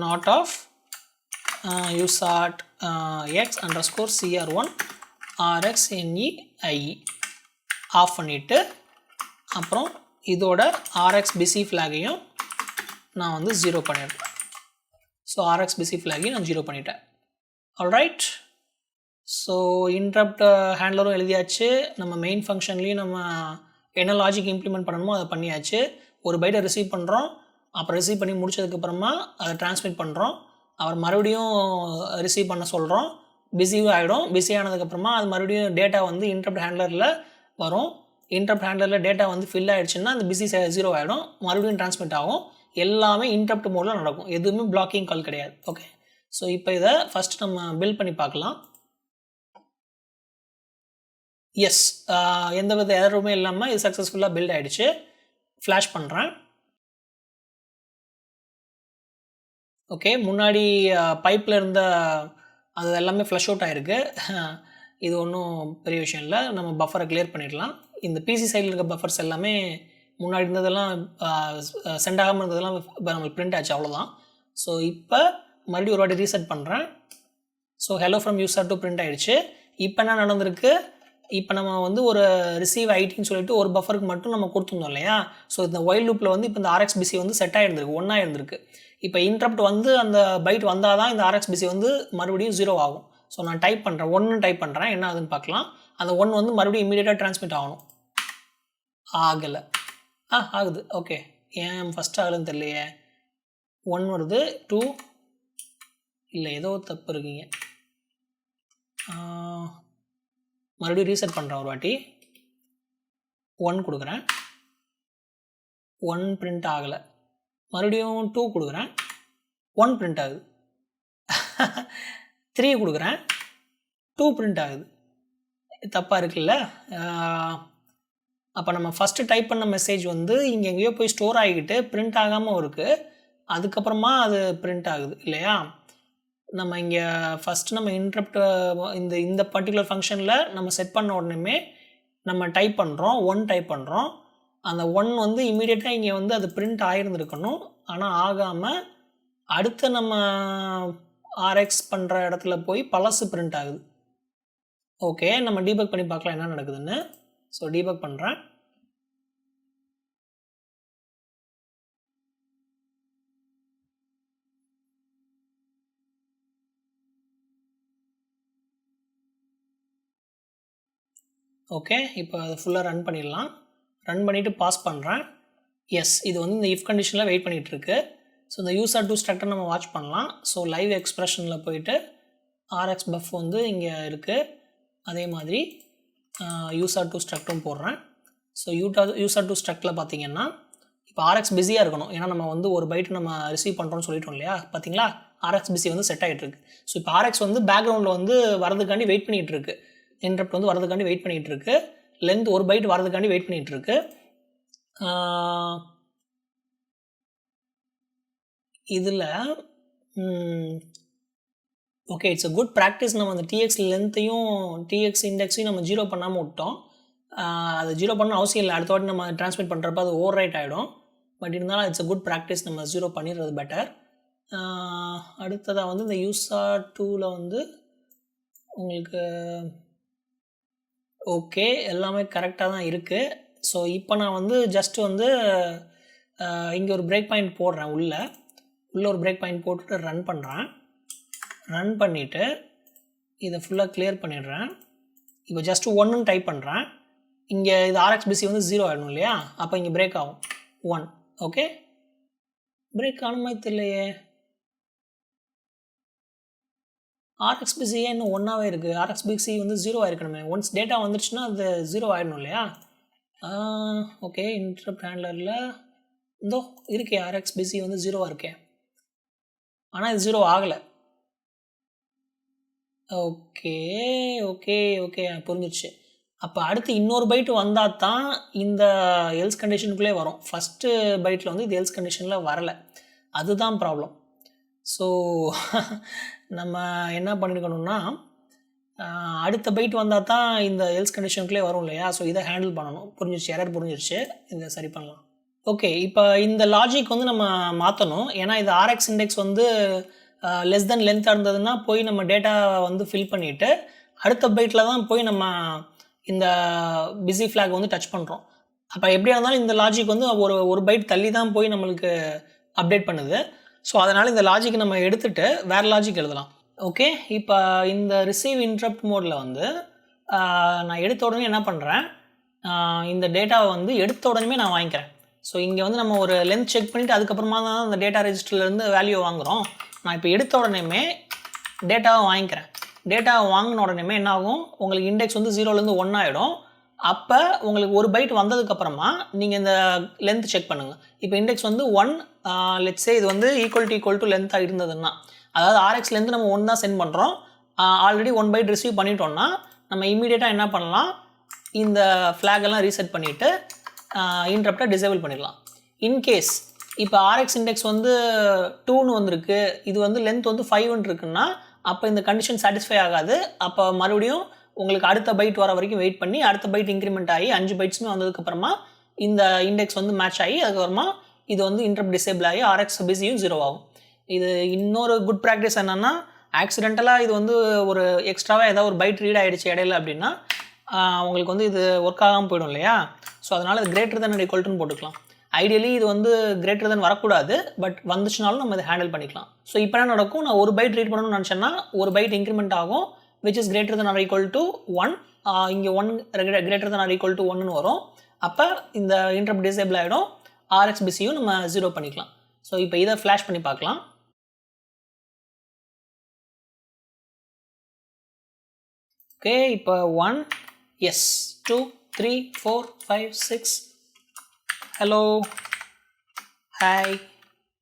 not of usart x underscore CR1 RxNEIE off பண்ணிவிட்டு அப்புறம் இதோட RxBC ஃப்ளாகையும் நான் வந்து 0 பண்ணிடுறேன். ஸோ RxBC ஃப்ளாகையும் நான் 0 பண்ணிட்டேன். ஆல்ரைட். ஸோ இன்டரப்ட் ஹேண்ட்லரும் எழுதியாச்சு. நம்ம மெயின் ஃபங்க்ஷன்லேயும் நம்ம என்ன லாஜிக் இம்ப்ளிமெண்ட் பண்ணணுமோ அதை பண்ணியாச்சு. ஒரு பைட்டை ரிசீவ் பண்ணுறோம், அப்புறம் ரிசீவ் பண்ணி முடிச்சதுக்கப்புறமா அதை டிரான்ஸ்மிட் பண்ணுறோம். அவர் மறுபடியும் ரிசீவ் பண்ண சொல்கிறோம், பிஸியும் ஆகிடும். பிஸி ஆனதுக்கப்புறமா அது மறுபடியும் டேட்டா வந்து இன்டரப்ட் ஹேண்ட்லரில் வரும். இன்டரப்ட் ஹேண்ட்லரில் டேட்டா வந்து ஃபில் ஆகிடுச்சுன்னா அந்த பிஸி 0 ஆகிடும், மறுபடியும் டிரான்ஸ்மிட் ஆகும். எல்லாமே இன்டரப்ட் மோடில் நடக்கும், எதுவுமே பிளாக்கிங் கால் கிடையாது. ஓகே, ஸோ இப்போ இதை ஃபஸ்ட் நம்ம பில்ட் பண்ணி பார்க்கலாம். எஸ், எந்த வித எரருமே இல்லாமல் இது சக்ஸஸ்ஃபுல்லாக பில்ட் ஆகிடுச்சு. ஃப்ளாஷ் பண்ணுறேன். ஓகே, முன்னாடி பைப்பில் இருந்த அது எல்லாமே ஃப்ளஷ் அவுட் ஆகிருக்கு. இது ஒன்றும் பெரிய விஷயம் இல்லை. நம்ம பஃபரை கிளியர் பண்ணிடலாம். இந்த பிசி சைடில் இருக்க பஃபர்ஸ் எல்லாமே முன்னாடி இருந்ததெல்லாம் சென்ட் ஆகாமல் இருந்ததெல்லாம் இப்போ நம்மளுக்கு பிரிண்ட் ஆச்சு, அவ்வளோதான். ஸோ இப்போ மறுபடியும் ஒரு வாட்டி ரீசெட் பண்ணுறேன். So hello from user to print ஆகிடுச்சு. இப்போ என்ன நடந்திருக்கு, இப்போ நம்ம வந்து ஒரு ரிசீவ் ஐடின்னு சொல்லிட்டு ஒரு பஃபருக்கு மட்டும் நம்ம கொடுத்துருந்தோம் இல்லையா. ஸோ இந்த ஒயில் லூப்பில் வந்து இப்போ இந்த RxBC வந்து செட் ஆகிருந்திருக்கு, 1 ஆகிருந்திருக்கு. இப்போ இன்டரப்ட் வந்து அந்த பைட் வந்தால் தான் இந்த RxBC வந்து மறுபடியும் 0 ஆகும். ஸோ நான் டைப் பண்ணுறேன், 1 டைப் பண்ணுறேன், என்ன ஆகுதுன்னு பார்க்கலாம். அந்த 1 வந்து மறுபடியும் இமீடியட்டாக டிரான்ஸ்மிட் ஆகணும். ஆகலை. ஆகுது. ஓகே, ஏன் ஃபஸ்ட் ஆகலைன்னு தெரியலையே. 1 வருது, 2 இல்லை, ஏதோ தப்பு இருக்குங்க. மறுபடியும் ரீசெட் பண்ணுறேன் ஒரு வாட்டி. 1 கொடுக்குறேன், 1 பிரிண்ட் ஆகலை. மறுபடியும் 2 கொடுக்குறேன், 1 பிரிண்ட் ஆகுது. 3 கொடுக்குறேன், 2 பிரிண்ட் ஆகுது. தப்பாக இருக்குல்ல. அப்போ நம்ம ஃபஸ்ட்டு டைப் பண்ண மெசேஜ் வந்து இங்கே எங்கேயோ போய் ஸ்டோர் ஆகிக்கிட்டு பிரிண்ட் ஆகாமல் இருக்குது, அதுக்கப்புறமா அது பிரிண்ட் ஆகுது இல்லையா. நம்ம இங்கே ஃபஸ்ட்டு நம்ம இன்டரப்ட் இந்த பர்டிகுலர் ஃபங்க்ஷனில் நம்ம செட் பண்ண உடனே நம்ம டைப் பண்ணுறோம், 1 டைப் பண்ணுறோம். அந்த 1 வந்து இமீடியட்டாக இங்கே வந்து அது பிரிண்ட் ஆகிருந்துருக்கணும், ஆனால் ஆகாமல் அடுத்த நம்ம RX பண்ணுற இடத்துல போய் பழசு பிரிண்ட் ஆகுது. ஓகே, நம்ம டீபக் பண்ணி பார்க்கலாம் என்ன நடக்குதுன்னு. ஸோ டீபக் பண்ணுறேன். ஓகே, இப்போ அதை ஃபுல்லாக ரன் பண்ணிடலாம். ரன் பண்ணிவிட்டு பாஸ் பண்ணுறேன். எஸ், இது வந்து இந்த இஃப் கண்டிஷனில் வெயிட் பண்ணிகிட்ருக்கு. ஸோ இந்த யூசர் டு ஸ்ட்ரக்டர் நம்ம வாட்ச் பண்ணலாம். ஸோ லைவ் எக்ஸ்பிரஷனில் போயிட்டு RX பஃப் வந்து இங்கே இருக்குது. அதே மாதிரி யூசர் டு ஸ்ட்ரக்டும் போடுறேன். ஸோ யூசர் டு ஸ்ட்ரக்டில் பார்த்தீங்கன்னா இப்போ RX பிஸியாக இருக்கணும், ஏன்னா நம்ம வந்து ஒரு பைட்டு நம்ம ரிசீவ் பண்ணுறோன்னு சொல்லிட்டோம் இல்லையா. பார்த்தீங்களா, RxBC வந்து செட் ஆகிட்டுருக்கு. ஸோ இப்போ RX வந்து பேக்ரவுண்டில் வந்து வரதுக்காண்டி வெயிட் பண்ணிகிட்ருக்கு, இன்டரப்ட் வந்து வரதுக்காண்டி வெயிட் பண்ணிகிட்ருக்கு, லென்த் ஒரு பைட் வரதுக்காண்டி வெயிட் பண்ணிகிட்ருக்கு. இதில் okay, it's a good practice. நம்ம அந்த TX லென்த்தையும் TX இண்டெக்ஸையும் நம்ம 0 பண்ணாமல் விட்டோம். அது 0 பண்ண அவசியம் இல்லை, அடுத்த வாட்டி நம்ம ட்ரான்ஸ்மிட் பண்ணுறப்ப அது ஓவர் ரைட் ஆகிடும். பட் இருந்தாலும் இட்ஸ் அ குட் ப்ராக்டிஸ், நம்ம 0 பண்ணிடுறது பெட்டர். அடுத்ததாக வந்து இந்த யூசர் 2ல் வந்து உங்களுக்கு ஓகே எல்லாமே கரெக்டாக தான் இருக்குது. ஸோ இப்போ நான் வந்து ஜஸ்ட்டு வந்து இங்கே ஒரு பிரேக் பாயிண்ட் போடுறேன், உள்ளே ஒரு பிரேக் பாயிண்ட் போட்டுட்டு ரன் பண்ணுறேன். ரன் பண்ணிவிட்டு இதை ஃபுல்லாக கிளியர் பண்ணிடுறேன். இப்போ ஜஸ்ட்டு 1ன்னு டைப் பண்ணுறேன். இங்கே இது RxBC வந்து 0 ஆகிடும் இல்லையா, அப்போ இங்கே பிரேக் ஆகும் 1. ஓகே, பிரேக் ஆன மாதிரி தெரியலையே. RxBC இன்னும் 1ஆகவே இருக்குது. RxBC வந்து 0 ஆகிருக்கணுமே. ஒன்ஸ் டேட்டா வந்துடுச்சுன்னா அது 0 ஆகிடணும் இல்லையா. ஓகே, இன்டரப்ட் ஹேண்ட்லரில் இந்தோ இருக்கே RxBC வந்து 0 இருக்கே, ஆனால் இது 0 ஆகலை. ஓகே ஓகே ஓகே புரிஞ்சிடுச்சு. அப்போ அடுத்து இன்னொரு பைட் வந்தால் தான் இந்த எல்ஸ் கண்டிஷனுக்குள்ளே வரும். ஃபஸ்ட்டு பைட்டில் வந்து இது எல்ஸ் கண்டிஷனில் வரலை, அதுதான் ப்ராப்ளம். ஸோ நம்ம என்ன பண்ணியிருக்கணும்னா, அடுத்த பைட் வந்தால் தான் இந்த எல்ஸ் கண்டிஷனுக்குள்ளே வரும் இல்லையா? ஸோ இதை ஹேண்டில் பண்ணணும். புரிஞ்சிருச்சு, எரர் புரிஞ்சிருச்சு. இதை சரி பண்ணலாம். ஓகே, இப்போ இந்த லாஜிக் வந்து நம்ம மாற்றணும். ஏன்னா இது ஆர்எக்ஸ் இண்டெக்ஸ் வந்து லெஸ் தென் லென்த்தாக இருந்ததுன்னா போய் நம்ம டேட்டாவை வந்து ஃபில் பண்ணிவிட்டு அடுத்த பைட்டில் தான் போய் நம்ம இந்த பிஸி ஃப்ளாக் வந்து டச் பண்ணுறோம். அப்போ எப்படியா இருந்தாலும் இந்த லாஜிக் வந்து ஒரு பைட் தள்ளி தான் போய் நம்மளுக்கு அப்டேட் பண்ணுது. ஸோ அதனால் இந்த லாஜிக் நம்ம எடுத்துகிட்டு வேறு லாஜிக் எழுதலாம். ஓகே, இப்போ இந்த ரிசீவ் இன்டரப்ட் மோடில் வந்து நான் எடுத்த உடனே என்ன பண்ணுறேன், இந்த டேட்டாவை வந்து எடுத்த உடனே நான் வாங்கிக்கிறேன். ஸோ இங்கே வந்து நம்ம ஒரு லென்த் செக் பண்ணிவிட்டு அதுக்கப்புறமா தான் அந்த டேட்டா ரெஜிஸ்டர்லேருந்து வேல்யூ வாங்குகிறோம். நான் இப்போ எடுத்த உடனே டேட்டாவை வாங்கிக்கிறேன். டேட்டாவை வாங்கின உடனே என்ன ஆகும், உங்களுக்கு இண்டெக்ஸ் வந்து 0லேருந்து 1 ஆகிடும். அப்போ உங்களுக்கு ஒரு பைட் வந்ததுக்கப்புறமா நீங்கள் இந்த லென்த் செக் பண்ணுங்கள். இப்போ இண்டெக்ஸ் வந்து 1, லெட்ஸே இது வந்து ஈக்குவல் டு லென்த்தாக இருந்ததுன்னா, அதாவது ஆர்எக்ஸ்லேருந்து நம்ம 1 தான் சென்ட் பண்ணுறோம். ஆல்ரெடி 1 பைட் ரிசீவ் பண்ணிட்டோம்னா நம்ம இமீடியட்டாக என்ன பண்ணலாம், இந்த ஃப்ளாகெல்லாம் ரீசெட் பண்ணிவிட்டு இன்டரப்டை டிசேபிள் பண்ணிடலாம். இன்கேஸ் இப்போ ஆர்எக்ஸ் இண்டெக்ஸ் வந்து 2ன்னு வந்திருக்கு, இது வந்து லென்த் வந்து 5ன்னு இருக்குன்னா அப்போ இந்த கண்டிஷன் சாட்டிஸ்ஃபை ஆகாது. அப்போ மறுபடியும் உங்களுக்கு அடுத்த பைட் வர வரைக்கும் வெயிட் பண்ணி அடுத்த பைட் இன்க்ரிமெண்ட் ஆகி 5 பைட்ஸுமே வந்ததுக்கப்புறமா இந்த இண்டெக்ஸ் வந்து மேட்ச் ஆகி அதுக்கப்புறமா இது வந்து இன்டரப்ட் டிசேபிள் ஆகி ஆர்எக்ஸ் பிஸியும் 0 ஆகும். இது இன்னொரு குட் ப்ராக்டிஸ் என்னென்னா, ஆக்சிடென்டலாக இது வந்து ஒரு எக்ஸ்ட்ராவாக ஏதாவது ஒரு பைட் ரீட் ஆகிடுச்சு இடையில அப்படின்னா உங்களுக்கு வந்து இது ஒர்க் ஆகாமல் போயிடும் இல்லையா? ஸோ அதனால் இது கிரேட்டர் தென் ஈக்குவல் டுன்னு போட்டுக்கலாம். ஐடியலி இது வந்து கிரேட்டர் தென் வரக்கூடாது, பட் வந்துச்சுனாலும் நம்ம இதை ஹேண்டில் பண்ணிக்கலாம். ஸோ இப்போ என்ன நடக்கும், நான் ஒரு பைட் ரீட் பண்ணணும்னு நினச்சேன்னா ஒரு பைட் இன்க்ரிமெண்ட் ஆகும், which is greater than or equal to 1. இங்கே 1 greater than or equal to 1ன்னு வரும். அப்போ இந்த இன்டரப்ட் டிசேபிள் ஆகிடும், ஆர்எக்ஸ் பிஸியும் நம்ம 0 பண்ணிக்கலாம். ஸோ இப்போ இதை ஃப்ளாஷ் பண்ணி பார்க்கலாம். ஓகே, இப்போ 1, எஸ், 2, 3, 4, 5, 6, ஹலோ, ஹாய்.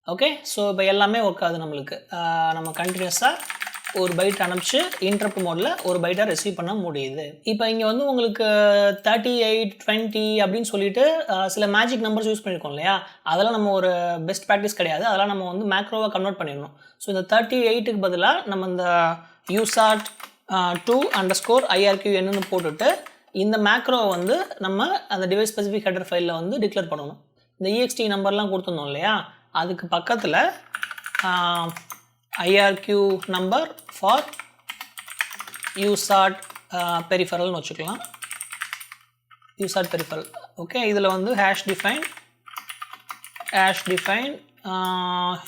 ஓகே, ஸோ இப்போ எல்லாமே ஒர்க் ஆகுது நம்மளுக்கு. நம்ம கண்டினியூஸாக ஒரு பைட் அனுப்பிச்சு இன்டரப்ட் மோடில் ஒரு பைட்டை ரிசீவ் பண்ண முடியுது. இப்போ இங்கே வந்து உங்களுக்கு 38, 20 அப்படின்னு சொல்லிட்டு சில மேஜிக் நம்பர்ஸ் யூஸ் பண்ணியிருக்கோம் இல்லையா? அதெல்லாம் நம்ம ஒரு பெஸ்ட் ப்ராக்டிஸ் கிடையாது. அதெல்லாம் நம்ம வந்து மேக்ரோவை கன்வெர்ட் பண்ணிடணும். ஸோ இந்த 38க்கு பதிலாக நம்ம இந்த யூசாட் 2_IRQN போட்டுட்டு இந்த மேக்ரோவை வந்து நம்ம அந்த டிவைஸ் ஸ்பெசிஃபிக் ஹெடர் ஃபைலில் வந்து டிக்ளேர் பண்ணணும். இந்த EXT நம்பர்லாம் கொடுத்துருந்தோம் இல்லையா, அதுக்கு பக்கத்தில் IRQ நம்பர் ஃபார் யூசாட் பெரிஃபரல்னு வச்சுக்கலாம். யூசாட் பெரிஃபரல். ஓகே, இதில் வந்து ஹேஷ் டிஃபைன்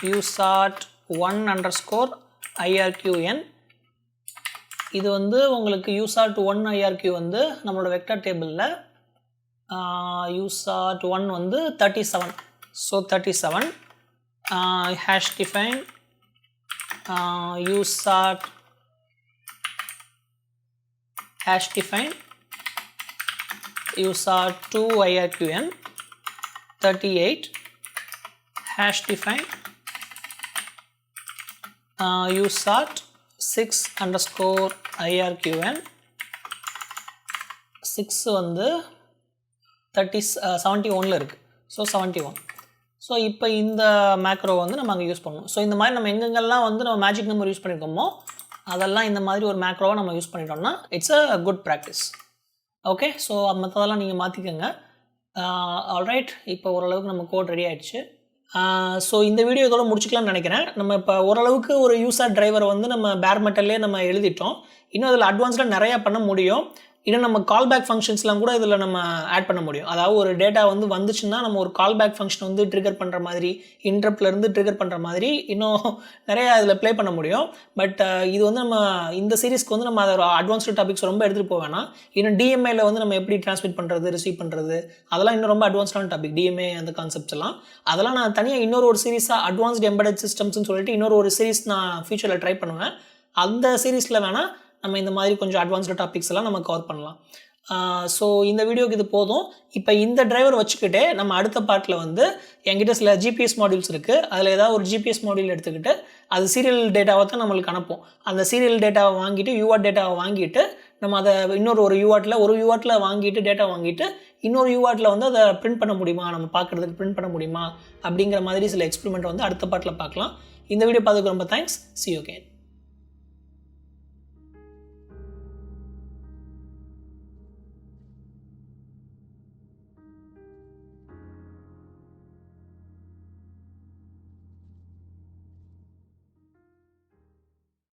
யூசாட் 1_IRQN. இது வந்து உங்களுக்கு யூசாட் 1IRQ வந்து நம்மளோட வெக்டர் டேபிளில் யூசாட் 1 வந்து 37. So 37 hash define USART USART 2IRQN 38 hash define USART 6_IRQN 6 வந்து 71ல் இருக்குது. ஸோ 71. ஸோ இப்போ இந்த மேக்ரோ வந்து நம்ம அங்கே யூஸ் பண்ணணும். ஸோ இந்த மாதிரி நம்ம எங்கெங்கெல்லாம் வந்து நம்ம மேஜிக் நம்பர் யூஸ் பண்ணியிருக்கோமோ அதெல்லாம் இந்த மாதிரி ஒரு மேக்ரோவை நம்ம யூஸ் பண்ணிட்டோம்னா it's a good practice. Okay, so மற்றதெல்லாம் நீங்கள் மாற்றிக்கோங்க. ஆல்ரைட், இப்போ ஓரளவுக்கு நம்ம கோட் ரெடி ஆகிடுச்சு. ஸோ இந்த வீடியோ இதோட முடிச்சுக்கலாம்னு நினைக்கிறேன். நம்ம இப்போ ஓரளவுக்கு ஒரு யூசர் டிரைவரை வந்து நம்ம பேர் மெட்டல்லே நம்ம எழுதிட்டோம். இன்னும் அதில் அட்வான்ஸ்டாக நிறையா பண்ண முடியும். இன்னும் நம்ம கால்பேக் ஃபங்க்ஷன்ஸ்லாம் கூட இதில் நம்ம ஆட் பண்ண முடியும். அதாவது ஒரு டேட்டா வந்து வந்துச்சுன்னா நம்ம ஒரு கால்பேக் ஃபங்க்ஷன் வந்து ட்ரிகர் பண்ணுற மாதிரி, இன்டரப்ட்லேருந்து ட்ரிகர் பண்ணுற மாதிரி இன்னும் நிறையா இதில் ப்ளே பண்ண முடியும். பட் இது வந்து நம்ம இந்த சீரீஸ்க்கு வந்து நம்ம அதோட அட்வான்ஸ்டு டாபிக்ஸ் ரொம்ப எடுத்துகிட்டு போக வேணாம். இன்னும் டிஎம்ஏல வந்து நம்ம எப்படி ட்ரான்ஸ்மிட் பண்ணுறது, ரிசீவ் பண்ணுறது, அதெல்லாம் இன்னும் ரொம்ப அட்வான்ஸ்டான டாபிக். டிஎம்ஏ அந்த கான்செப்ட்ஸ் எல்லாம் அதெல்லாம் நான் தனியாக இன்னொரு ஒரு சீரீஸாக அட்வான்ஸ்டு எம்பெடட் சிஸ்டம்ஸ்னு சொல்லிட்டு இன்னொரு ஒரு சீரீஸ் நான் ஃபியூச்சரில் ட்ரை பண்ணுவேன். அந்த சீரீஸில் வேணால் நம்ம இந்த மாதிரி கொஞ்சம் அட்வான்ஸ்டு டாபிக்ஸ் எல்லாம் நம்ம கவர் பண்ணலாம். ஸோ இந்த வீடியோக்கு இது போதும். இப்போ இந்த டிரைவர் வச்சுக்கிட்டே நம்ம அடுத்த பார்ட்டில் வந்து என்கிட்ட சில ஜிபிஎஸ் மாடியூல்ஸ் இருக்குது. அதில் ஏதாவது ஒரு ஜிபிஎஸ் மாடியூல் எடுத்துக்கிட்டு அது சீரியல் டேட்டாவை தான் நம்மளுக்கு அனுப்பும். அந்த சீரியல் டேட்டாவை வாங்கிட்டு யூஆர்ட் டேட்டாவை வாங்கிட்டு நம்ம அதை இன்னொரு ஒரு யூஆர்ட்டில் வாங்கிட்டு டேட்டா வாங்கிட்டு இன்னொரு யூஆர்ட்டில் வந்து அதை பிரிண்ட் பண்ண முடியுமா, நம்ம பார்க்குறதுக்கு பிரிண்ட் பண்ண முடியுமா அப்படிங்கிற மாதிரி சில எக்ஸ்பெரிமெண்ட் வந்து அடுத்த பார்ட்டில் பார்க்கலாம். இந்த வீடியோ பார்த்துக்கு ரொம்ப தேங்க்ஸ். See you again.